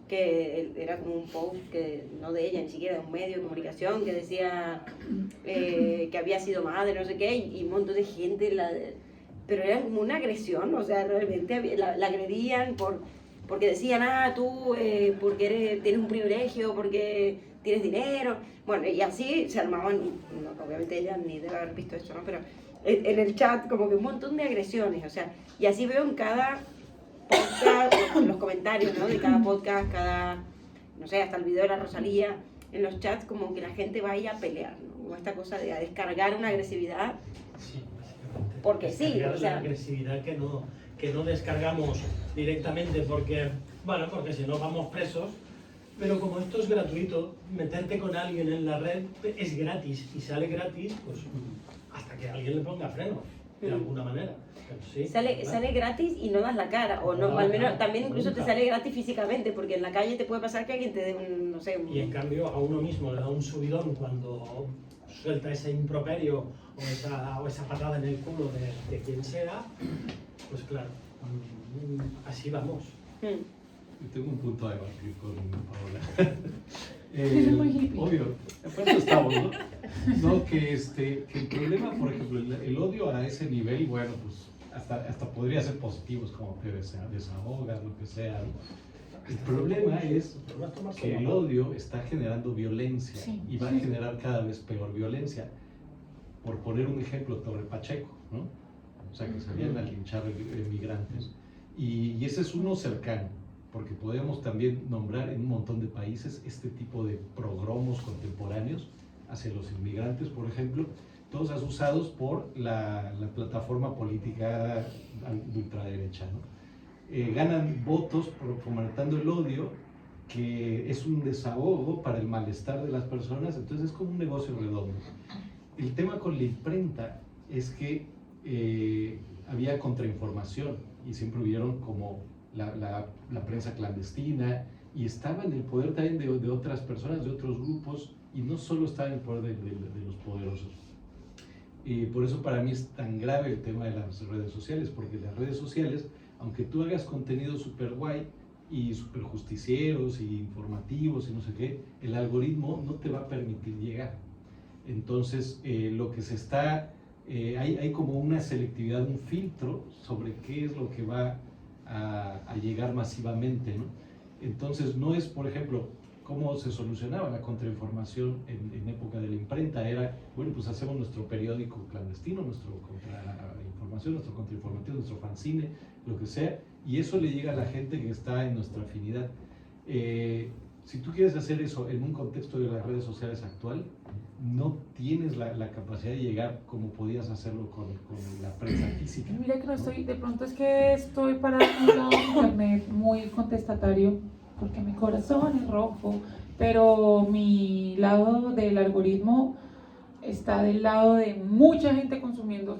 que era como un post, que no de ella, ni siquiera de un medio de comunicación, que decía que había sido madre, no sé qué, y un montón de gente, pero era como una agresión, o sea, realmente la agredían porque decían, tú porque tienes un privilegio, porque tienes dinero, bueno, y así se armaban, no, obviamente ella ni debe haber visto esto, ¿no? Pero en el chat como que un montón de agresiones, o sea, y así veo en cada podcast, en los comentarios, ¿no? De cada podcast, no sé, hasta el video de la Rosalía, en los chats como que la gente va ahí a pelear, ¿no? Como esta cosa de a descargar una agresividad. Sí, básicamente. Porque sí, o sea, la agresividad que no descargamos directamente porque si no vamos presos, pero como esto es gratuito, meterte con alguien en la red es gratis y sale gratis, pues hasta que alguien le ponga freno, de alguna manera. Sí, sale gratis y no das la cara, o no, al menos también incluso te sale gratis físicamente, porque en la calle te puede pasar que alguien te dé un, no sé, Y en cambio a uno mismo le da un subidón cuando suelta ese improperio o esa patada en el culo de quien sea, pues claro, así vamos. Yo tengo un punto a debatir con Paola. Es muy hippie. Obvio, por eso estamos, ¿no? No, que el problema, por ejemplo, el odio a ese nivel, bueno, pues hasta podría ser positivo, es como que desahogas, lo que sea, ¿no? El problema es que el odio está generando violencia, sí, y va a generar cada vez peor violencia. Por poner un ejemplo, Torre Pacheco, ¿no? O sea, que salían a linchar migrantes. Y ese es uno cercano, porque podemos también nombrar en un montón de países este tipo de progromos contemporáneos hacia los inmigrantes, por ejemplo, todos asusados por la plataforma política de ultraderecha, ¿no? Ganan votos fomentando el odio, que es un desahogo para el malestar de las personas, entonces es como un negocio redondo. El tema con la imprenta es que había contrainformación y siempre hubieron como la prensa clandestina, y estaba en el poder también de otras personas, de otros grupos, y no solo estaba en el poder de los poderosos. Por eso para mí es tan grave el tema de las redes sociales, porque las redes sociales, aunque tú hagas contenido súper guay y súper justicieros y informativos y no sé qué, el algoritmo no te va a permitir llegar. Entonces, lo que se está, hay como una selectividad, un filtro sobre qué es lo que va a llegar masivamente, ¿no? Entonces, no es, por ejemplo, cómo se solucionaba la contrainformación en época de la imprenta. Era, bueno, pues hacemos nuestro periódico clandestino, nuestro contrainformación, nuestro contrainformativo, nuestro fanzine, lo que sea, y eso le llega a la gente que está en nuestra afinidad. Si tú quieres hacer eso en un contexto de las redes sociales actual, no tienes la capacidad de llegar como podías hacerlo con la prensa física. Mira que no estoy, de pronto es que estoy para un lado de internet muy contestatario, porque mi corazón es rojo, pero mi lado del algoritmo está del lado de mucha gente consumiendo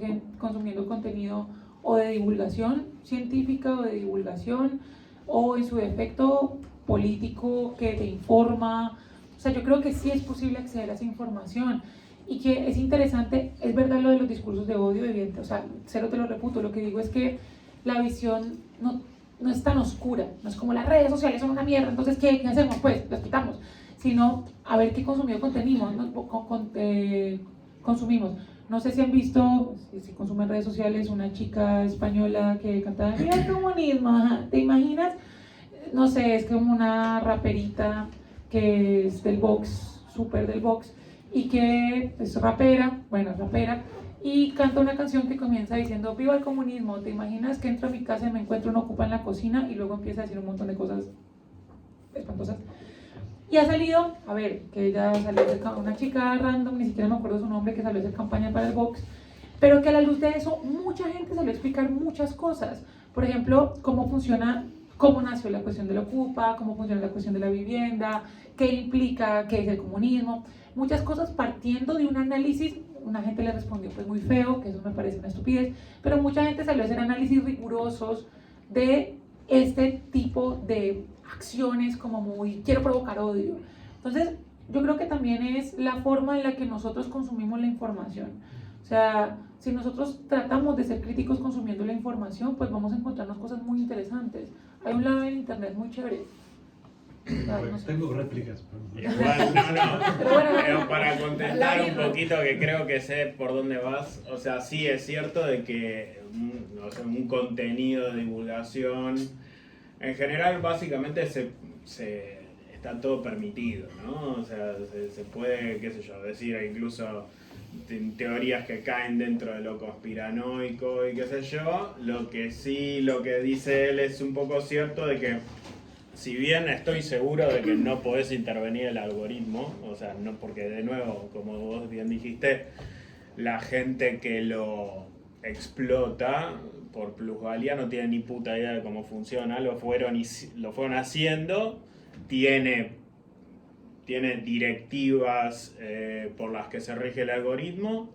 contenido o de divulgación científica o de divulgación o en su defecto político que te informa. O sea, yo creo que sí es posible acceder a esa información y que es interesante, es verdad lo de los discursos de odio, evidente, o sea, cero te lo reputo, lo que digo es que la visión no es tan oscura, no es como las redes sociales son una mierda, entonces ¿qué hacemos? Pues las quitamos, sino a ver qué consumimos, ¿no? Consumimos. No sé si han visto, si consumen redes sociales, una chica española que cantaba "Viva el comunismo", ajá. ¿Te imaginas? No sé, es como una raperita que es del box, súper del box, y que es rapera, y canta una canción que comienza diciendo "Viva el comunismo". ¿Te imaginas que entro a mi casa y me encuentro una ocupa en la cocina y luego empieza a decir un montón de cosas espantosas? Y ha salido, a ver, que ella salió de una chica random, ni siquiera me acuerdo su nombre, que salió a hacer campaña para el Vox, pero que a la luz de eso mucha gente salió a explicar muchas cosas. Por ejemplo, cómo funciona, cómo nació la cuestión de la ocupa, cómo funciona la cuestión de la vivienda, qué implica, qué es el comunismo, muchas cosas partiendo de un análisis. Una gente le respondió pues muy feo, que eso me parece una estupidez, pero mucha gente salió a hacer análisis rigurosos de este tipo de acciones como muy quiero provocar odio. Entonces yo creo que también es la forma en la que nosotros consumimos la información. O sea, si nosotros tratamos de ser críticos consumiendo la información, pues vamos a encontrarnos cosas muy interesantes. Hay un lado en internet muy chévere. No sé. Tengo réplicas. Igual, pero para contestar un poquito, que creo que sé por dónde vas, o sea, sí es cierto de que un contenido de divulgación, en general, básicamente está todo permitido, ¿no? O sea, se puede, qué sé yo, decir incluso teorías que caen dentro de lo conspiranoico y qué sé yo. Lo que dice él es un poco cierto de que, si bien estoy seguro de que no podés intervenir el algoritmo, o sea, no, porque de nuevo, como vos bien dijiste, la gente que lo explota por plusvalía no tiene ni puta idea de cómo funciona, lo fueron haciendo, tiene directivas por las que se rige el algoritmo,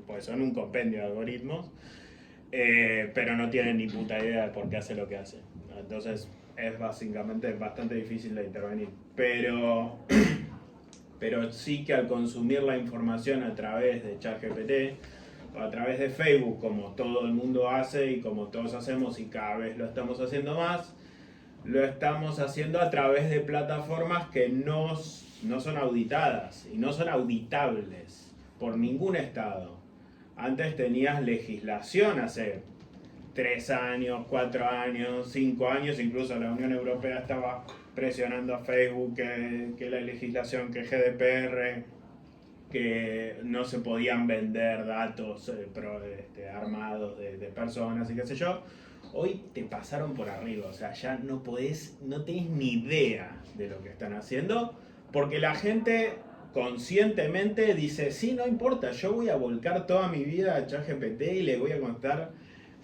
pues son un compendio de algoritmos, pero no tienen ni puta idea de por qué hace lo que hace. Entonces es básicamente bastante difícil de intervenir, pero sí que al consumir la información a través de ChatGPT o a través de Facebook, como todo el mundo hace y como todos hacemos y cada vez lo estamos haciendo más, lo estamos haciendo a través de plataformas que no son auditadas y no son auditables por ningún estado. Antes tenías legislación hace 3 años, 4 años, 5 años, incluso la Unión Europea estaba presionando a Facebook que la legislación, que GDPR, que no se podían vender datos armados de personas y qué sé yo. Hoy te pasaron por arriba, o sea, ya no tenés ni idea de lo que están haciendo, porque la gente conscientemente dice, sí, no importa, yo voy a volcar toda mi vida a ChatGPT y le voy a contar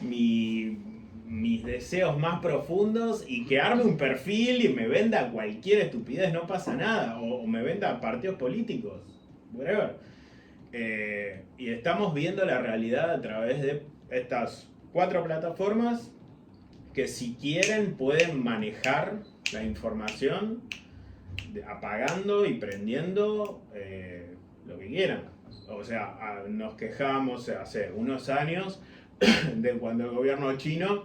mis deseos más profundos y que arme un perfil y me venda cualquier estupidez, no pasa nada, o me venda partidos políticos, whatever. Y estamos viendo la realidad a través de estas 4 plataformas que si quieren pueden manejar la información apagando y prendiendo lo que quieran. O sea, nos quejamos hace unos años de cuando el gobierno chino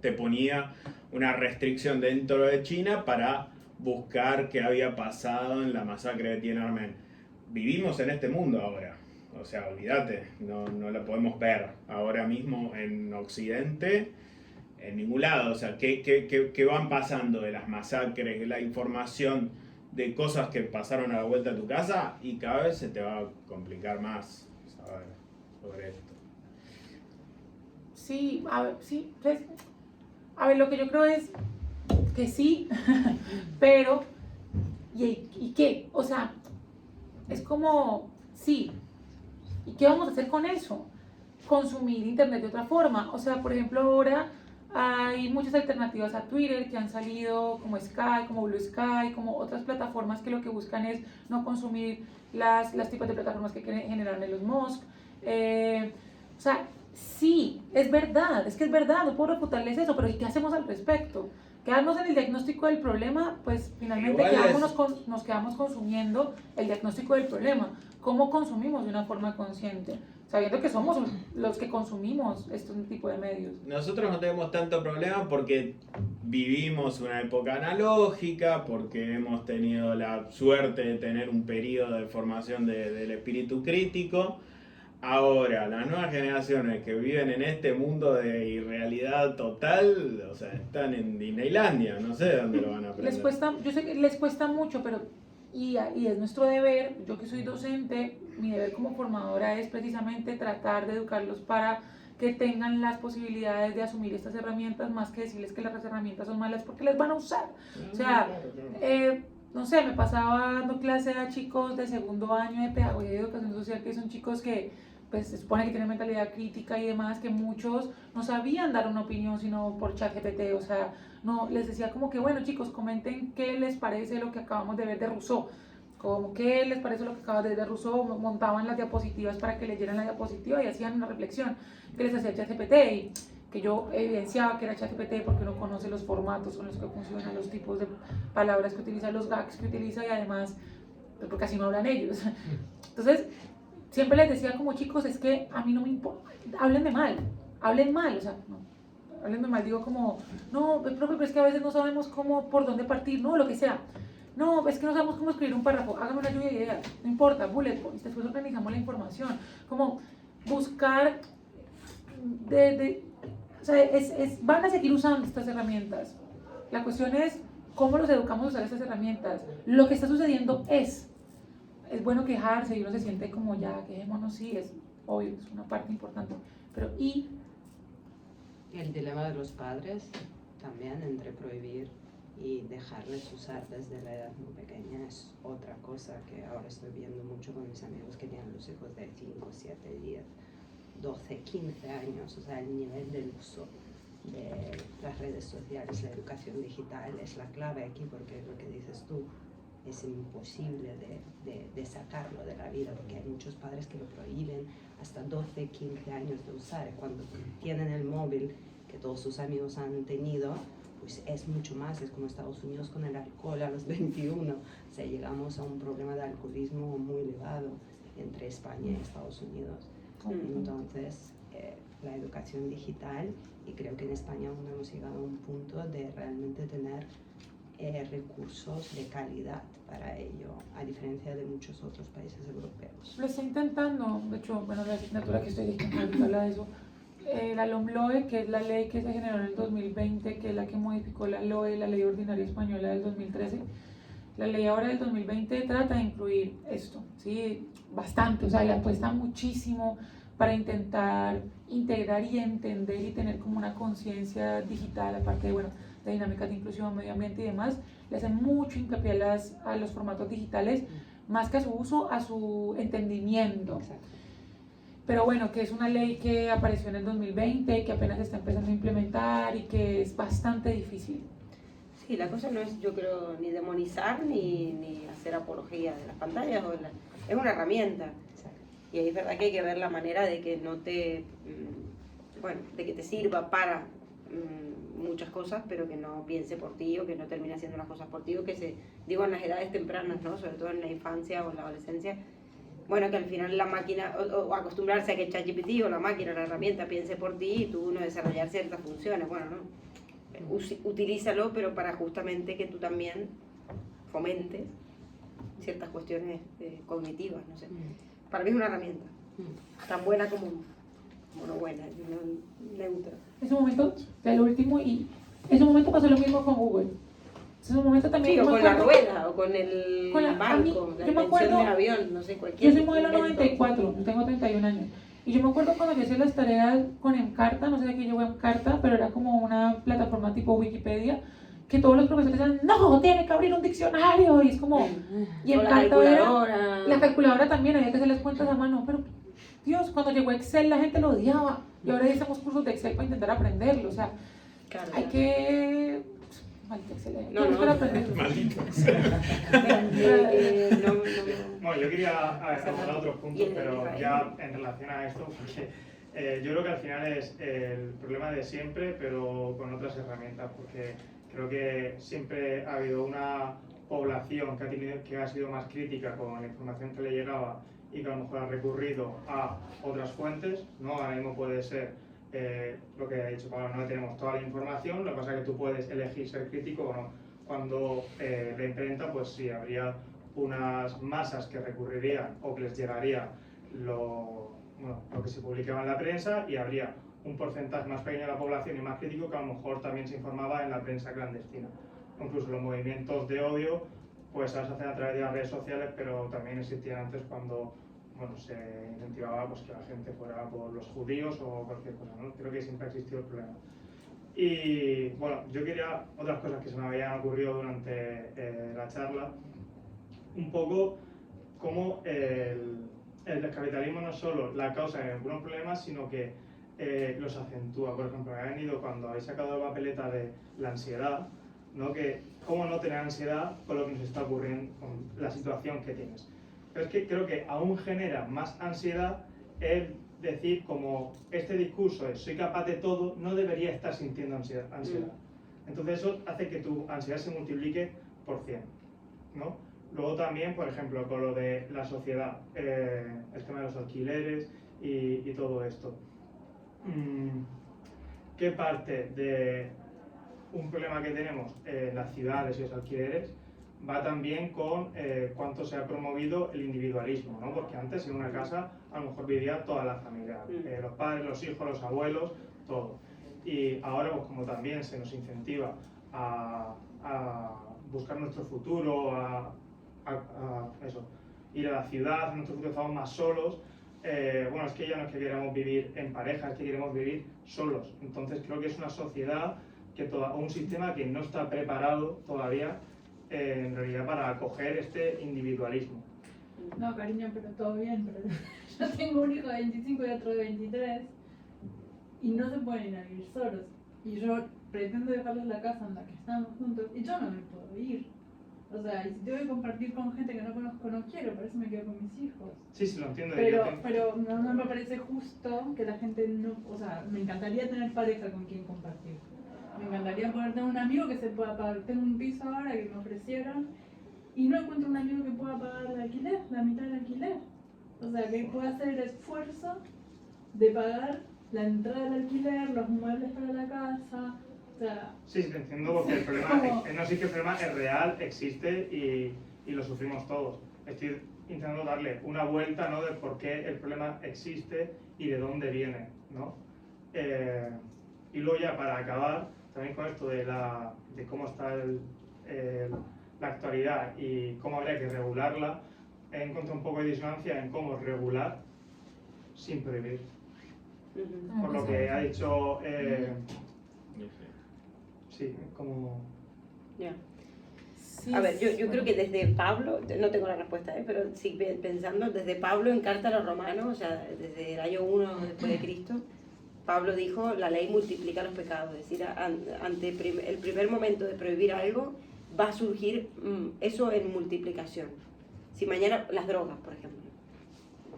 te ponía una restricción dentro de China para buscar qué había pasado en la masacre de Tiananmen. Vivimos en este mundo ahora. O sea, olvídate, no la podemos ver ahora mismo en Occidente, en ningún lado. O sea, ¿qué van pasando de las masacres, de la información de cosas que pasaron a la vuelta de tu casa? Y cada vez se te va a complicar más saber sobre esto. Sí, a ver, sí, pues, a ver, lo que yo creo es que sí, pero, ¿y qué? O sea, es como, sí, ¿y qué vamos a hacer con eso? Consumir internet de otra forma. O sea, por ejemplo, ahora hay muchas alternativas a Twitter que han salido, como Sky, como Blue Sky, como otras plataformas que lo que buscan es no consumir las tipos de plataformas que generaron Elon Musk. O sea, sí, es verdad, es que es verdad, no puedo refutarles eso, pero ¿y qué hacemos al respecto? Quedarnos en el diagnóstico del problema, pues finalmente nos quedamos consumiendo el diagnóstico del problema. ¿Cómo consumimos de una forma consciente? Sabiendo que somos los que consumimos este tipo de medios. Nosotros no tenemos tanto problema porque vivimos una época analógica, porque hemos tenido la suerte de tener un periodo de formación del espíritu crítico. Ahora, las nuevas generaciones que viven en este mundo de irrealidad total, o sea, están en Disneylandia, no sé dónde lo van a aprender. Yo sé que les cuesta mucho, pero y es nuestro deber, yo que soy docente, mi deber como formadora es precisamente tratar de educarlos para que tengan las posibilidades de asumir estas herramientas, más que decirles que las herramientas son malas porque las van a usar. O sea, no sé, me pasaba dando clase a chicos de segundo año de pedagogía y educación social, que son chicos que pues se supone que tienen mentalidad crítica y demás, que muchos no sabían dar una opinión sino por ChatGPT. O sea, no, les decía como que, bueno chicos, comenten qué les parece lo que acabamos de ver de Rousseau, como qué les parece lo que acabamos de ver de Rousseau, montaban las diapositivas para que leyeran la diapositiva y hacían una reflexión que les hacía ChatGPT, y que yo evidenciaba que era ChatGPT porque uno conoce los formatos con los que funcionan, los tipos de palabras que utiliza, los gags que utiliza, y además, pues porque así no hablan ellos. Entonces, siempre les decía como chicos, es que a mí no me importa, hablen mal, o sea, no, háblenme mal, digo como, no, profe, pero es que a veces no sabemos cómo, por dónde partir, no, lo que sea. No, es que no sabemos cómo escribir un párrafo, hágame una lluvia de ideas, no importa, bullet points, después organizamos la información, como buscar, o sea, van a seguir usando estas herramientas. La cuestión es cómo los educamos a usar estas herramientas. Lo que está sucediendo es bueno quejarse y uno se siente como ya, quejémonos, sí, es obvio, es una parte importante, pero y el dilema de los padres también entre prohibir y dejarles usar desde la edad muy pequeña es otra cosa que ahora estoy viendo mucho con mis amigos que tienen los hijos de 5, 7, 10, 12, 15 años. O sea, el nivel del uso de las redes sociales, la educación digital es la clave aquí, porque lo que dices tú es imposible de sacarlo de la vida, porque hay muchos padres que lo prohíben hasta 12, 15 años de usar. Cuando tienen el móvil que todos sus amigos han tenido, pues es mucho más, es como Estados Unidos con el alcohol a los 21. O sea, llegamos a un problema de alcoholismo muy elevado entre España y Estados Unidos. Entonces, la educación digital, y creo que en España aún no hemos llegado a un punto de realmente tener recursos de calidad para ello, a diferencia de muchos otros países europeos. lo está intentando. De hecho, bueno, la asignatura que estoy dictando habla de eso. La LOMLOE, que es la ley que se generó en el 2020, que es la que modificó la LOE, la Ley Ordinaria Española del 2013, la ley ahora del 2020 trata de incluir esto, ¿sí? Bastante, o sea, le apuesta muchísimo para intentar integrar y entender y tener como una conciencia digital, aparte de, bueno, de dinámicas de inclusión, medio ambiente y demás. Le hacen mucho hincapié a los formatos digitales, más que a su uso, a su entendimiento. Exacto. Pero bueno, que es una ley que apareció en el 2020, que apenas se está empezando a implementar y que es bastante difícil. Sí, la cosa no es, yo creo, ni demonizar ni hacer apología de las pantallas. Es una herramienta. Exacto. Y es verdad que hay que ver la manera de que no te, bueno, de que te sirva para muchas cosas, pero que no piense por ti o que no termine haciendo las cosas por ti, o que digo en las edades tempranas, ¿no? Sobre todo en la infancia o en la adolescencia. Bueno, que al final la máquina, o acostumbrarse a que ChatGPT o la máquina, la herramienta piense por ti y tú no desarrollar ciertas funciones. Bueno, no. Utilízalo, pero para justamente que tú también fomentes ciertas cuestiones cognitivas, no sé. Para mí es una herramienta, tan buena como no buena, neutra. En su momento, el último, y en su momento pasó lo mismo con Google. En su momento también. Sí, o yo me con la acuerdo- rueda, o con el con la- a mí- barco, la yo me invención acuerdo- del avión, no sé, cualquier Yo soy modelo invento. 94, yo tengo 31 años. Y yo me acuerdo cuando yo hacía las tareas con Encarta, no sé de qué llegó Encarta, pero era como una plataforma tipo Wikipedia, que todos los profesores decían, no, tiene que abrir un diccionario. Y es como, y O la Encarta calculadora. la calculadora también, había que hacerles cuentas a mano. Pero, Dios, cuando llegó Excel la gente lo odiaba. Y ahora ya hacemos cursos de Excel para intentar aprenderlo. O sea, Claro, hay claro. que... Maldito Excel, hay que No, no. buscar aprenderlo. Maldito. No. Bueno, yo quería abordar otros Y puntos, el de pero Israel. ya en relación a esto, porque yo creo que al final es el problema de siempre, pero con otras herramientas, porque creo que siempre ha habido una población que ha sido más crítica con la información que le llegaba y que a lo mejor ha recurrido a otras fuentes, ¿no? Ahora mismo puede ser lo que ha dicho Pablo, no tenemos toda la información, lo que pasa es que tú puedes elegir ser crítico o no. Cuando la imprenta, pues sí, habría unas masas que recurrirían o que les llegaría lo que se publicaba en la prensa, y habría un porcentaje más pequeño de la población y más crítico que a lo mejor también se informaba en la prensa clandestina. Incluso los movimientos de odio pues ahora se hacen a través de las redes sociales, pero también existían antes cuando se incentivaba pues, que la gente fuera por los judíos o cualquier cosa, ¿no? Creo que siempre ha existido el problema. Y bueno, yo quería otras cosas que se me habían ocurrido durante la charla, un poco cómo el capitalismo no es solo la causa de algunos problemas, sino que los acentúa. Por ejemplo, me ha venido cuando habéis sacado la papeleta de la ansiedad, ¿no? Que cómo no tener ansiedad con lo que nos está ocurriendo, con la situación que tienes. Pero es que creo que aún genera más ansiedad el decir como este discurso de soy capaz de todo, no debería estar sintiendo ansiedad. Entonces eso hace que tu ansiedad se multiplique por 100, ¿no? Luego también, por ejemplo, con lo de la sociedad, el tema de los alquileres y todo esto. ¿Qué parte de un problema que tenemos en las ciudades y los alquileres va también con cuánto se ha promovido el individualismo, ¿no? Porque antes en una casa a lo mejor vivía toda la familia, los padres, los hijos, los abuelos, todo. Y ahora pues como también se nos incentiva a buscar nuestro futuro, a eso, ir a la ciudad, en nuestro futuro estamos más solos, bueno, es que ya no es que queramos vivir en pareja, es que queremos vivir solos. Entonces creo que es una sociedad, un sistema que no está preparado todavía en realidad para acoger este individualismo. No, cariño, pero todo bien, pero yo tengo un hijo de 25 y otro de 23 y no se pueden ir a vivir solos. Y yo pretendo dejarles la casa en la que estamos juntos y yo no me puedo ir. O sea, y si tengo que compartir con gente que no conozco, no quiero, por eso me quedo con mis hijos. Sí, sí, lo entiendo. Pero no me parece justo que la gente no... O sea, me encantaría tener pareja con quien compartir. Me encantaría poder tener un amigo que se pueda pagar. Tengo un piso ahora que me ofrecieron y no encuentro un amigo que pueda pagar el alquiler, la mitad del alquiler. O sea, que pueda hacer el esfuerzo de pagar la entrada del alquiler, los muebles para la casa. O sea, sí, te entiendo porque el problema, no sé que el problema es real, existe y lo sufrimos todos. Estoy intentando darle una vuelta, ¿no? De por qué el problema existe y de dónde viene, ¿no? Y luego ya para acabar, también con esto de cómo está la actualidad y cómo habría que regularla, he encontrado un poco de disonancia en cómo regular sin prohibir. Por lo que ha dicho... sí, como... Yeah. Sí, A ver, yo creo que desde Pablo, no tengo la respuesta, pero sí pensando, desde Pablo en Carta a los Romanos, o sea, desde el año 1 después de Cristo, Pablo dijo, la ley multiplica los pecados, es decir, ante el primer momento de prohibir algo, va a surgir eso en multiplicación. Si mañana, las drogas, por ejemplo,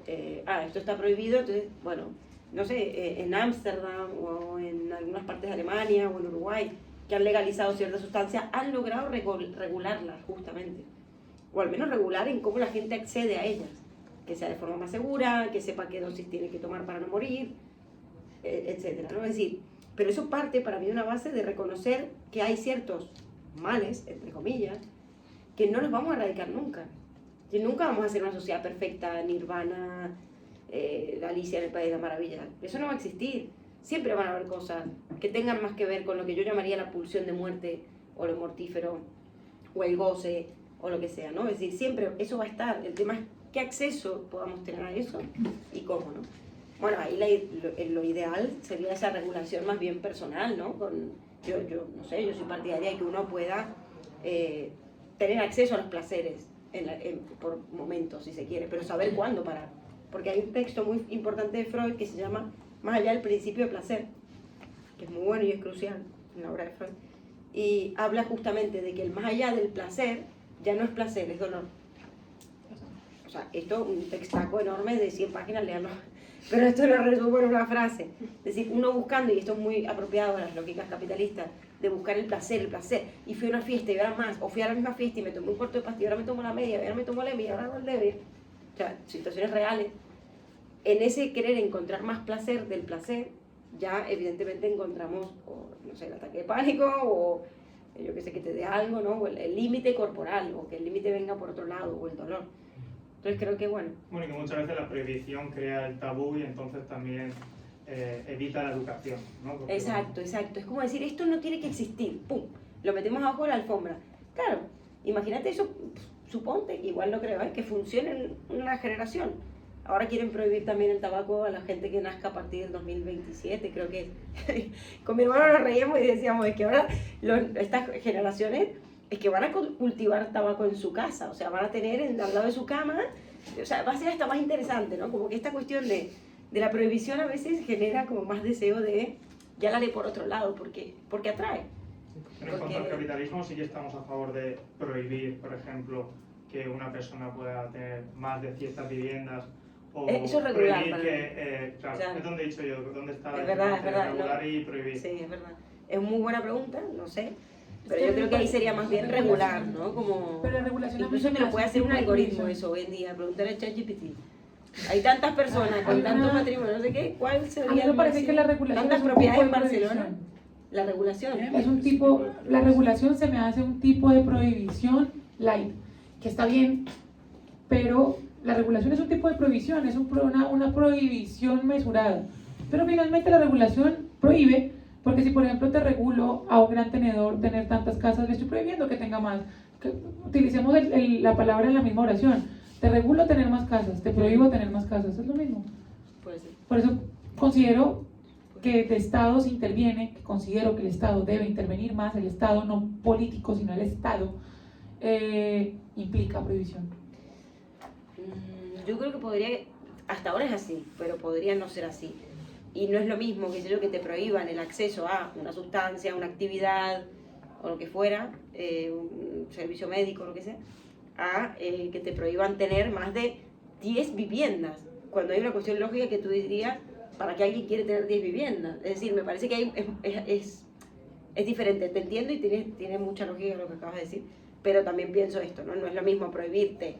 esto está prohibido, entonces, bueno, no sé, en Ámsterdam o en algunas partes de Alemania o en Uruguay, que han legalizado ciertas sustancias, han logrado regularlas justamente. O al menos regular en cómo la gente accede a ellas. Que sea de forma más segura, que sepa qué dosis tiene que tomar para no morir, etcétera, ¿no? Es decir, pero eso parte para mí de una base de reconocer que hay ciertos males, entre comillas, que no los vamos a erradicar nunca. Que nunca vamos a ser una sociedad perfecta, nirvana, Alicia en el País de la Maravilla. Eso no va a existir. Siempre van a haber cosas que tengan más que ver con lo que yo llamaría la pulsión de muerte, o lo mortífero, o el goce, o lo que sea, ¿no? Es decir, siempre eso va a estar. El tema es qué acceso podamos tener a eso y cómo, ¿no? Bueno, ahí lo ideal sería esa regulación más bien personal, ¿no? Yo no sé, yo soy partidaria de que uno pueda tener acceso a los placeres por momentos, si se quiere, pero saber cuándo parar. Porque hay un texto muy importante de Freud que se llama Más allá del principio de placer, que es muy bueno y es crucial en la obra de Freud, y habla justamente de que el más allá del placer ya no es placer, es dolor. O sea, esto es un textaco enorme de 100 páginas, léanlo. Pero esto lo resumo en una frase. Es decir, uno buscando, y esto es muy apropiado de las lógicas capitalistas, de buscar el placer. Y fui a una fiesta y ahora más, o fui a la misma fiesta y me tomé un cuarto de pastilla, ahora me tomo la media, ahora me tomo la media, ahora hago el débil. O sea, situaciones reales. En ese querer encontrar más placer del placer, ya evidentemente encontramos, o, no sé, el ataque de pánico, o yo que sé, que te dé algo, ¿no? O el límite corporal, o que el límite venga por otro lado, o el dolor. Entonces creo que, bueno. Bueno, y que muchas veces la prohibición crea el tabú y entonces también evita la educación, ¿no? Porque, Exacto, exacto. Es como decir, esto no tiene que existir, ¡pum! Lo metemos abajo de la alfombra. Claro, imagínate eso, suponte, igual no creo, que funcione en una generación. Ahora quieren prohibir también el tabaco a la gente que nazca a partir del 2027, creo que es. Con mi hermano nos reíamos y decíamos, es que ahora estas generaciones es que van a cultivar tabaco en su casa, o sea, van a tener al lado de su cama, o sea, va a ser hasta más interesante, ¿no? Como que esta cuestión de la prohibición a veces genera como más deseo de, ya la haré por otro lado, porque atrae. Pero en cuanto al capitalismo, sí que estamos a favor de prohibir, por ejemplo, que una persona pueda tener más de ciertas viviendas, o eso es regular, prohibir que, claro, es donde he dicho yo, ¿dónde está es verdad, regular no, y prohibir? Sí, es verdad. Es muy buena pregunta, no sé. Pero yo creo que ahí sería más bien regular, ¿no? Como, pero la regulación incluso me lo puede hacer un algoritmo eso hoy en día, preguntar a ChatGPT. Hay tantas personas con tantos matrimonios, no sé qué, ¿cuál sería? A mí me parece que la regulación tantas es un propiedades tipo en de Barcelona. prohibición. La regulación. Es un tipo, la regulación se me hace un tipo de prohibición light, que está bien, pero la regulación es un tipo de prohibición, es una prohibición mesurada. Pero finalmente la regulación prohíbe, porque si por ejemplo te regulo a un gran tenedor tener tantas casas, le estoy prohibiendo que tenga más. Utilicemos la palabra en la misma oración. Te regulo tener más casas, te prohíbo tener más casas, es lo mismo. Puede ser. Por eso considero que el Estado se interviene, que considero que el Estado debe intervenir más, el Estado no político, sino el Estado, implica prohibición. Yo creo que podría, hasta ahora es así, pero podría no ser así. Y no es lo mismo que yo que te prohíban el acceso a una sustancia, una actividad o lo que fuera, un servicio médico, lo que sea, a que te prohíban tener más de 10 viviendas. Cuando hay una cuestión lógica que tú dirías, ¿para qué alguien quiere tener 10 viviendas? Es decir, me parece que es diferente, te entiendo y tiene mucha lógica lo que acabas de decir, pero también pienso esto, ¿no? No es lo mismo prohibirte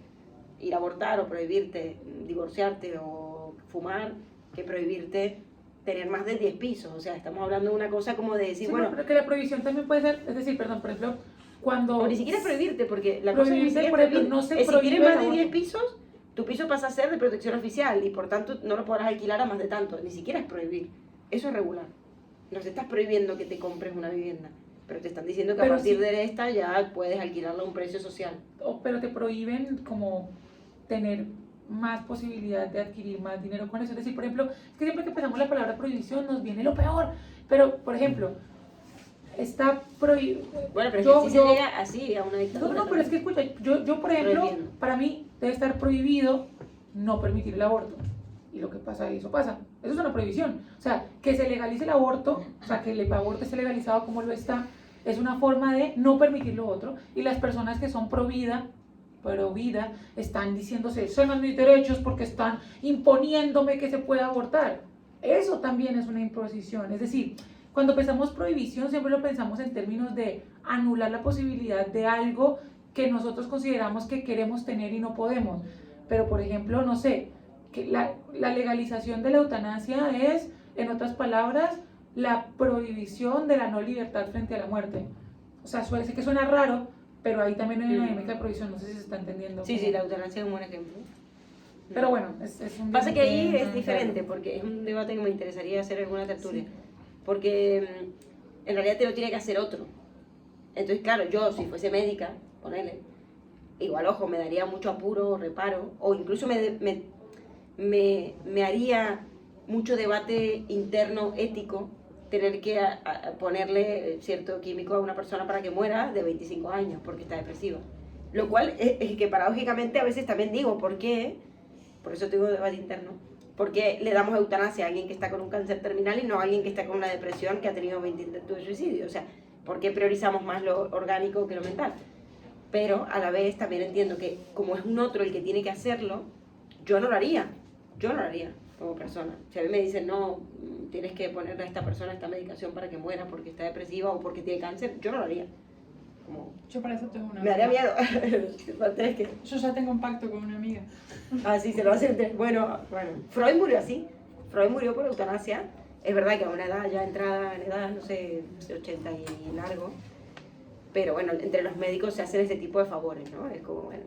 ir a abortar o prohibirte divorciarte o fumar que prohibirte tener más de 10 pisos. O sea, estamos hablando de una cosa como de decir, Sí, bueno... pero que la prohibición también puede ser, es decir, perdón, por ejemplo, cuando... O ni siquiera prohibirte, porque la cosa prohibirte, es por ejemplo, no se si prohíbe tienes más el de aborto. 10 pisos, tu piso pasa a ser de protección oficial y por tanto no lo podrás alquilar a más de tanto. Ni siquiera es prohibir. Eso es regular. No te estás prohibiendo que te compres una vivienda, pero te están diciendo que Pero a partir sí. de esta ya puedes alquilarla a un precio social. Pero te prohíben como tener más posibilidad de adquirir más dinero con eso. Es decir, por ejemplo, es que siempre que pensamos la palabra prohibición nos viene lo peor. Pero, por ejemplo, está prohibido... Bueno, pero es que sí se llega así a una dictadura. No, pero es que escucha, yo por ejemplo, Prohibiendo. para mí debe estar prohibido no permitir el aborto. Y lo que pasa, eso pasa. Eso es una prohibición. O sea, que se legalice el aborto, o sea, que el aborto esté legalizado como lo está, es una forma de no permitir lo otro. Y las personas que son pro vida están diciéndose, son mis derechos porque están imponiéndome que se pueda abortar. eso también es una imposición. Es decir, cuando pensamos prohibición siempre lo pensamos en términos de anular la posibilidad de algo que nosotros consideramos que queremos tener y no podemos. Pero por ejemplo, no sé, que la legalización de la eutanasia es, en otras palabras, la prohibición de la no libertad frente a la muerte. O sea, sé que suena raro, pero ahí también hay una dinámica de prohibición, no sé si se está entendiendo. Sí, sí, la eutanasia es un buen ejemplo. Pero bueno, es un Pasa que ahí debate es diferente, porque es un debate que me interesaría hacer alguna tertulia. Sí. Porque en realidad te lo tiene que hacer otro. Entonces, claro, yo si fuese médica, ponele, igual, ojo, me daría mucho apuro, reparo, o incluso me haría mucho debate interno ético tener que ponerle cierto químico a una persona para que muera de 25 años porque está depresiva. Lo cual es que paradójicamente a veces también digo, ¿por qué? Por eso tengo debate interno. ¿Por qué le damos eutanasia a alguien que está con un cáncer terminal y no a alguien que está con una depresión que ha tenido 20 intentos de suicidio? O sea, ¿por qué priorizamos más lo orgánico que lo mental? Pero a la vez también entiendo que como es un otro el que tiene que hacerlo, yo no lo haría como persona. Si a mí me dicen, no, tienes que ponerle a esta persona esta medicación para que muera porque está depresiva o porque tiene cáncer, yo no lo haría. Como, yo para eso tengo una me daría miedo. Yo ya tengo un pacto con una amiga. Ah, sí, se lo hacen. Bueno, Freud murió así. Freud murió por eutanasia. Es verdad que a una edad ya entrada en edad, no sé, de 80 y largo. Pero bueno, entre los médicos se hacen ese tipo de favores, ¿no? Es como, bueno,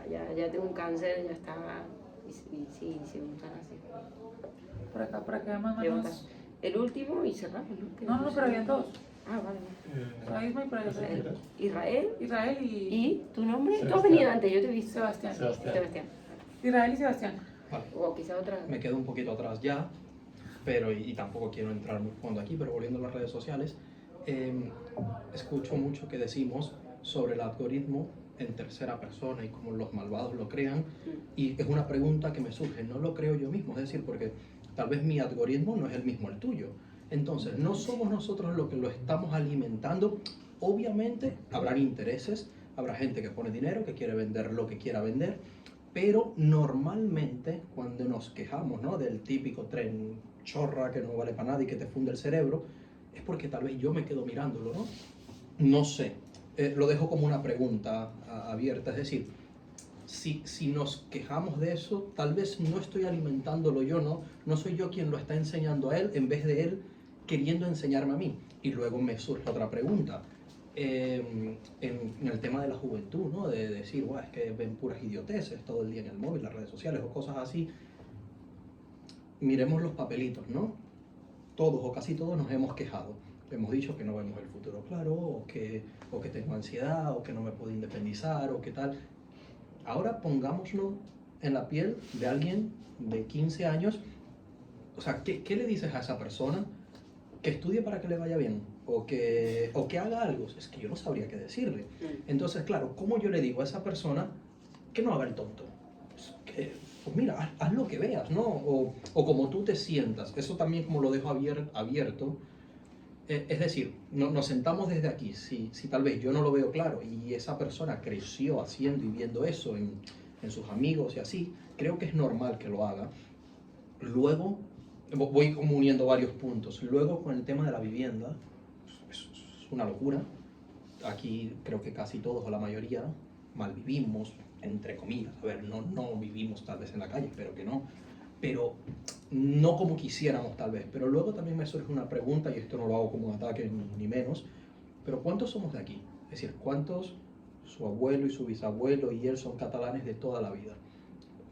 ya tengo un cáncer, ya está. Y sí, eutanasia. Por acá, más. El último y cerramos, ¿no? No, pero habían dos. Ah, vale. Por ahí mismo y por ahí. Israel y... ¿Y tu nombre? Tú has venido antes, yo te he visto. Sebastián. Israel y Sebastián. Vale. O quizá otra. Me quedo un poquito atrás ya, pero y tampoco quiero entrar muy fondo aquí, pero volviendo a las redes sociales, escucho mucho que decimos sobre el algoritmo en tercera persona y cómo los malvados lo crean, y es una pregunta que me surge, no lo creo yo mismo, es decir, porque tal vez mi algoritmo no es el mismo el tuyo, entonces no somos nosotros los que lo estamos alimentando. Obviamente habrá intereses, habrá gente que pone dinero, que quiere vender lo que quiera vender, pero normalmente cuando nos quejamos, ¿no?, del típico tren chorra que no vale para nada y que te funde el cerebro, es porque tal vez yo me quedo mirándolo, ¿no? No sé, lo dejo como una pregunta abierta, es decir, si nos quejamos de eso, tal vez no estoy alimentándolo yo, no soy yo quien lo está enseñando a él en vez de él queriendo enseñarme a mí. Y luego me surge otra pregunta, en el tema de la juventud, ¿no?, de decir, es que ven puras idioteces todo el día en el móvil, las redes sociales o cosas así. Miremos los papelitos, ¿no? Todos o casi todos nos hemos quejado. Hemos dicho que no vemos el futuro claro, o que tengo ansiedad, o que no me puedo independizar, o que tal. Ahora pongámoslo en la piel de alguien de 15 años. O sea, ¿qué le dices a esa persona? Que estudie para que le vaya bien, o que haga algo. Es que yo no sabría qué decirle. Entonces, claro, ¿cómo yo le digo a esa persona que no haga el tonto? Pues mira, haz lo que veas, ¿no? O como tú te sientas. Eso también como lo dejo abierto. Es decir, nos sentamos desde aquí. Si tal vez yo no lo veo claro y esa persona creció haciendo y viendo eso en sus amigos y así, creo que es normal que lo haga. Luego, voy como uniendo varios puntos. Luego, con el tema de la vivienda, es una locura. Aquí creo que casi todos o la mayoría malvivimos, entre comillas. A ver, no vivimos tal vez en la calle, espero que no. Pero no como quisiéramos tal vez. Pero luego también me surge una pregunta, y esto no lo hago como un ataque ni menos, pero ¿cuántos somos de aquí? Es decir, ¿cuántos su abuelo y su bisabuelo y él son catalanes de toda la vida?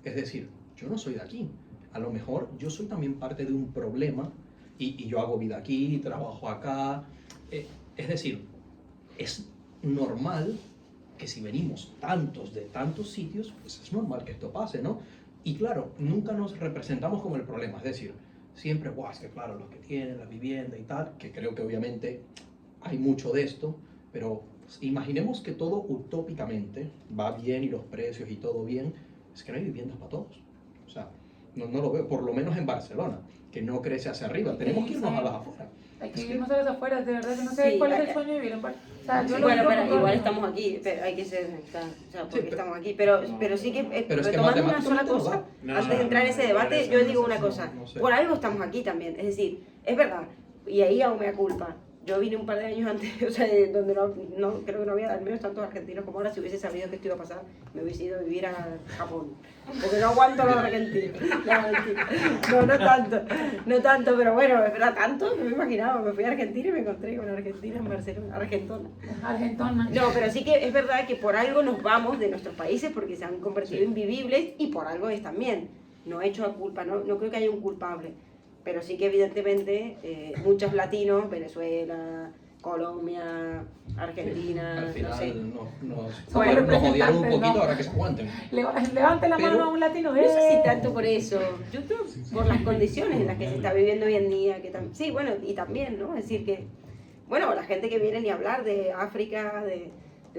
Es decir, yo no soy de aquí. A lo mejor yo soy también parte de un problema y yo hago vida aquí, trabajo acá. Es decir, es normal que si venimos de tantos sitios, pues es normal que esto pase, ¿no? Y claro, nunca nos representamos como el problema, es decir, siempre, es que claro, los que tienen la vivienda y tal, que creo que obviamente hay mucho de esto, pero imaginemos que todo utópicamente va bien y los precios y todo bien, es que no hay viviendas para todos. O sea, no lo veo, por lo menos en Barcelona, que no crece hacia arriba, tenemos que irnos a las afueras. Hay que irnos a las afueras, de verdad. Yo no sé Sí, cuál es el acá- sueño de vivir en Barcelona. O sea, yo lo Bueno, digo pero con igual todo. estamos aquí, pero hay que ser, o sea, porque Sí, estamos aquí. Pero sí que, Pero es que retomando una sola matemáticamente no cosa, da. No, antes de entrar en ese no, debate, eso yo no digo sé, una no, cosa, no sé. por algo estamos aquí también, es decir, es verdad, y ahí aún me da culpa. Yo vine un par de años antes, o sea, donde no creo que no había al menos tantos argentinos como ahora. Si hubiese sabido que esto iba a pasar, me hubiese ido a vivir a Japón. Porque no aguanto los argentinos. No tanto, no tanto, pero bueno, es verdad, tanto, no me imaginaba. Me fui a Argentina y me encontré con Argentina en Barcelona, Argentona. No, pero sí que es verdad que por algo nos vamos de nuestros países porque se han convertido en vivibles y por algo es también. No he hecho a culpa, no creo que haya un culpable. Pero sí que evidentemente muchos latinos, Venezuela, Colombia, Argentina, Al final no sé. nos Bueno, odiaron un representantes, poquito, ¿no? ahora que se aguanten. Levante la Pero- mano a un latino. No sé si tanto por eso, yo creo por las condiciones en las que se está viviendo hoy en día, que sí, bueno, y también, ¿no? Es decir que, bueno, la gente que viene ni hablar de África, de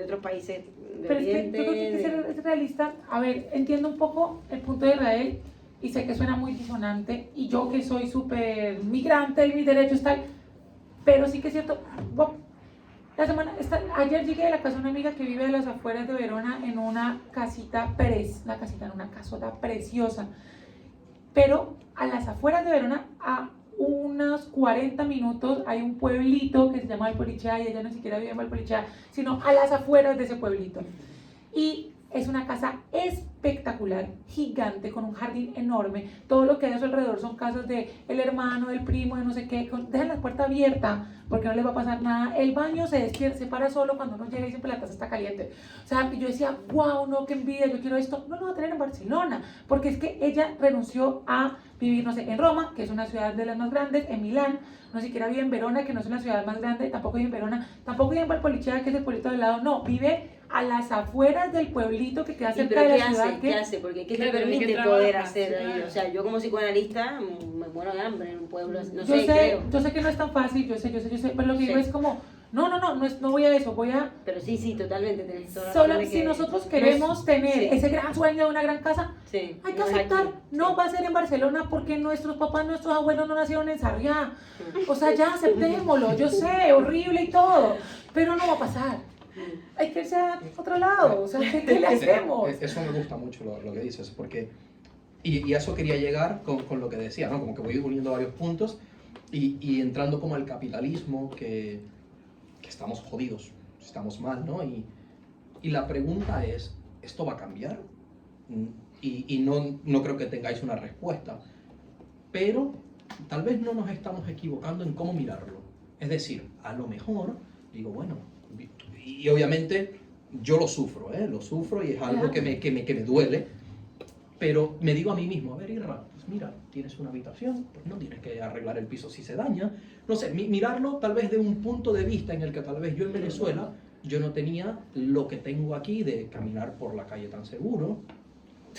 otros países de Pero es que Oriente. yo creo que hay que ser realista. A ver, entiendo un poco el punto de Israel y sé que suena muy disonante y yo que soy súper migrante y mis derechos tal, pero sí que es cierto. Ayer llegué a la casa de una amiga que vive a las afueras de Verona en una casita, en una casota preciosa, pero a las afueras de Verona, a unos 40 minutos, hay un pueblito que se llama Valpolichá y ella no siquiera vive en Valpolichá, sino a las afueras de ese pueblito. Y es una casa espectacular, gigante, con un jardín enorme. Todo lo que hay a su alrededor son casas de el hermano, del primo, de no sé qué. Dejan la puerta abierta porque no les va a pasar nada. El baño se despierta, se para solo cuando uno llega y siempre la taza está caliente. O sea, yo decía, wow, no, qué envidia, yo quiero esto. No lo va a tener en Barcelona, porque es que ella renunció a vivir, no sé, en Roma, que es una ciudad de las más grandes, en Milán, no siquiera vive en Verona, que no es una ciudad más grande, tampoco vive en Verona, tampoco vive en Valpolichá, que es el pueblito del lado, no, vive a las afueras del pueblito que queda ¿Y cerca pero de qué la ciudad. hace? ¿Qué hace? Porque ¿qué te Claro, ¿de qué permite trabajas? poder hacer ahí? Claro. O sea, yo como psicoanalista me muero de hambre en un pueblo, no Yo sé, creo. yo sé que no es tan fácil, yo sé, pero lo que Sí. digo es como, no voy a eso, voy a... Pero sí, totalmente, tenés toda la Solo razón de si que- nosotros queremos tener sí. ese gran sueño de una gran casa, Sí, hay que no es aceptar, aquí. no va a ser en Barcelona porque nuestros papás, nuestros abuelos no nacieron en Sarriá. O sea, ya aceptémoslo, yo sé, horrible y todo, pero no va a pasar. Hay que irse a otro lado, o sea, ¿qué le hacemos? Eso me gusta mucho lo que dices, porque... Y a eso quería llegar con lo que decía, ¿no? Como que voy uniendo varios puntos y entrando como al capitalismo, que estamos jodidos, estamos mal, ¿no? Y la pregunta es, ¿esto va a cambiar? Y no creo que tengáis una respuesta, pero tal vez no nos estamos equivocando en cómo mirarlo. Es decir, a lo mejor, digo, bueno, y obviamente yo lo sufro y es algo que me duele, pero me digo a mí mismo, a ver, Irra, pues mira, tienes una habitación, pues no tienes que arreglar el piso si se daña. No sé, mirarlo tal vez de un punto de vista en el que tal vez yo en Venezuela, yo no tenía lo que tengo aquí de caminar por la calle tan seguro,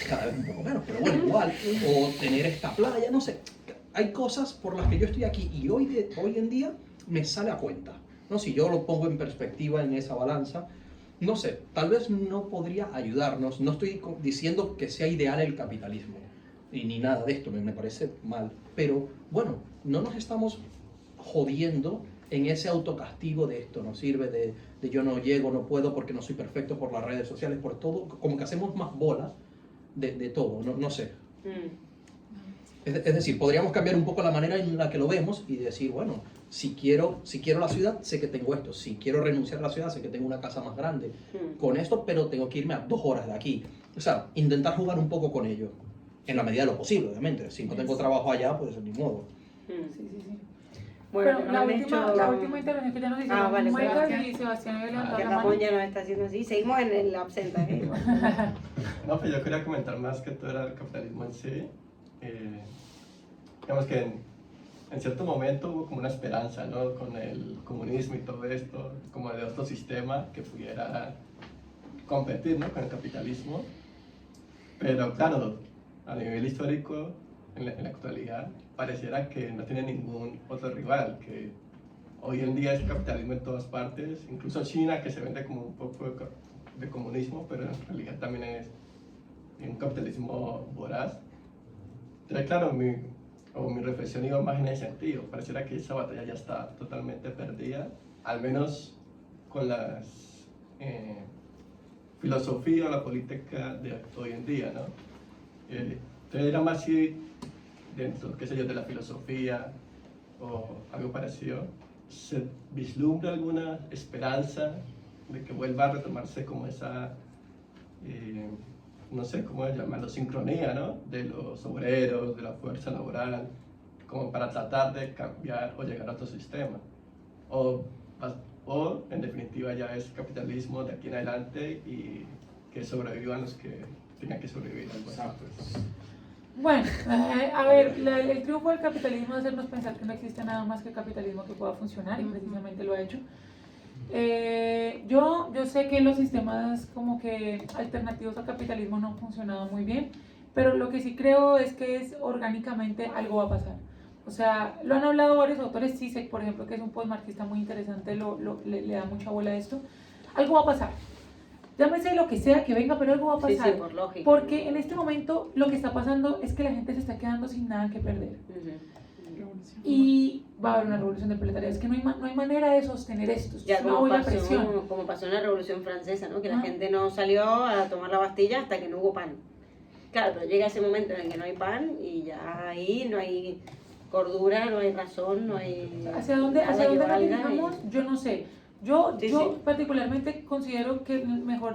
cada vez un poco menos, pero bueno, igual, o tener esta playa, no sé. Hay cosas por las que yo estoy aquí y hoy en día me sale a cuenta, ¿no? Si yo lo pongo en perspectiva en esa balanza, no sé, tal vez no podría ayudarnos. No estoy diciendo que sea ideal el capitalismo, y ni nada de esto, me parece mal. Pero bueno, no nos estamos jodiendo en ese autocastigo de esto no sirve, de yo no llego, no puedo porque no soy perfecto por las redes sociales, por todo, como que hacemos más bola de todo, no sé. Es decir, podríamos cambiar un poco la manera en la que lo vemos y decir, bueno, si quiero la ciudad, sé que tengo esto. Si quiero renunciar a la ciudad, sé que tengo una casa más grande con esto, pero tengo que irme a 2 horas de aquí. O sea, intentar jugar un poco con ello, en la medida de lo posible, obviamente. Si no tengo trabajo allá, pues ni modo. Sí. Bueno, Pero no han hecho... la última intervención que ya nos hicieron vale, Maika Sebastián. y Sebastián había levantado Que la mano. Ramón ya nos está haciendo así. Seguimos en el absenta, ¿eh? No, pues yo quería comentar más que todo era el capitalismo en sí. Digamos que en cierto momento hubo como una esperanza, ¿no? Con el comunismo y todo esto, como de otro sistema que pudiera competir, ¿no? Con el capitalismo. Pero claro, a nivel histórico, en la actualidad, pareciera que no tiene ningún otro rival, que hoy en día es capitalismo en todas partes, incluso China, que se vende como un poco de comunismo, pero en realidad también es un capitalismo voraz. Entonces, claro, o mi reflexión iba más en ese sentido. Pareciera que esa batalla ya está totalmente perdida, al menos con la filosofía o la política de hoy en día, ¿no? Entonces era más si dentro, qué sé yo, de la filosofía o algo parecido, se vislumbra alguna esperanza de que vuelva a retomarse como esa, no sé cómo llamarlo, sincronía, ¿no? De los obreros, de la fuerza laboral, como para tratar de cambiar o llegar a otro sistema. O en definitiva ya es capitalismo de aquí en adelante y que sobrevivan los que tengan que sobrevivir. Bueno, a ver, el triunfo del capitalismo es hacernos pensar que no existe nada más que el capitalismo que pueda funcionar y precisamente lo ha hecho. Yo sé que los sistemas como que alternativos al capitalismo no han funcionado muy bien, pero lo que sí creo es que orgánicamente algo va a pasar. O sea, lo han hablado varios autores, Zizek, por ejemplo, que es un postmarxista muy interesante, le da mucha bola a esto. Algo va a pasar. Llámese lo que sea que venga, pero algo va a pasar. Sí, por lógica. Porque en este momento lo que está pasando es que la gente se está quedando sin nada que perder. Y va a haber una revolución de proletariado. Es que no hay manera de sostener esto. Ya, Es una olla a presión. como pasó en la Revolución Francesa, ¿no? Que la gente no salió a tomar la Bastilla hasta que no hubo pan. Claro, pero llega ese momento en el que no hay pan y ya ahí no hay cordura, no hay razón, no hay... ¿Hacia dónde nos dirigimos? Yo no sé. Yo particularmente considero que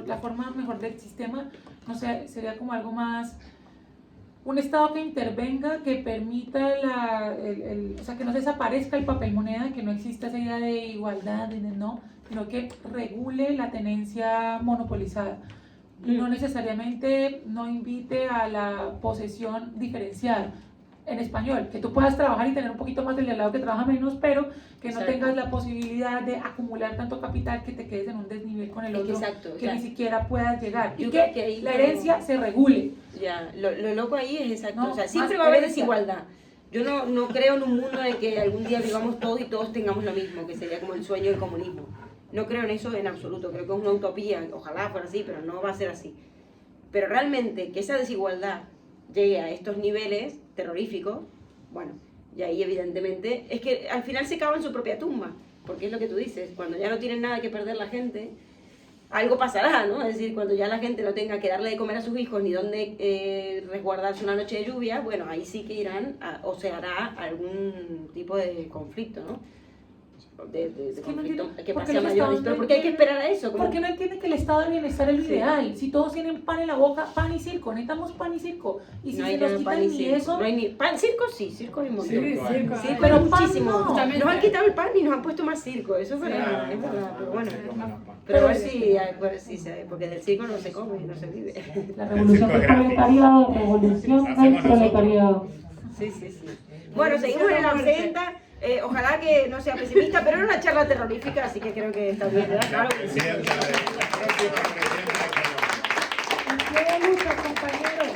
la forma mejor del sistema, no sé, sería como algo más, un Estado que intervenga, que permita o sea, que no desaparezca el papel moneda, que no exista esa idea de igualdad, no, sino que regule la tenencia monopolizada. Y no necesariamente no invite a la posesión diferenciada. En español, que tú puedas trabajar y tener un poquito más del lado que trabaja menos, pero que no tengas la posibilidad de acumular tanto capital que te quedes en un desnivel con el otro, que ni siquiera puedas llegar, y que la herencia se regule. Ya, lo loco ahí es exacto, No, o sea, siempre va a haber desigualdad. Yo no creo en un mundo en el que algún día vivamos todos y todos tengamos lo mismo, que sería como el sueño del comunismo. No creo en eso en absoluto, creo que es una utopía, ojalá fuera así, pero no va a ser así. Pero realmente que esa desigualdad llegue a estos niveles terroríficos, bueno, y ahí evidentemente es que al final se cava en su propia tumba, porque es lo que tú dices, cuando ya no tienen nada que perder la gente, algo pasará, ¿no? Es decir, cuando ya la gente no tenga que darle de comer a sus hijos ni dónde resguardarse una noche de lluvia, bueno, ahí sí que irán o se hará algún tipo de conflicto, ¿no? De conflicto que pase a mayores, pero ¿por qué hay que esperar a eso? ¿Por qué no entienden que el estado de bienestar es lo ideal? Si todos tienen pan en la boca, pan y circo, necesitamos pan y circo. Y si no se nos quitan ni eso... No hay ni pan, circo sí, circo hay un montón. Sí, pero muchísimo. No. Nos han quitado el pan y nos han puesto más circo, eso es verdad, es verdad, pero bueno. Pero sí, porque del circo no se come, no se vive. La revolución del proletariado, revolución del proletariado. Sí. Bueno, seguimos en la agenda. Ojalá que no sea pesimista, pero era una charla terrorífica, así que creo que está bien, ¿verdad? Claro. ¡Qué lucha, compañeros!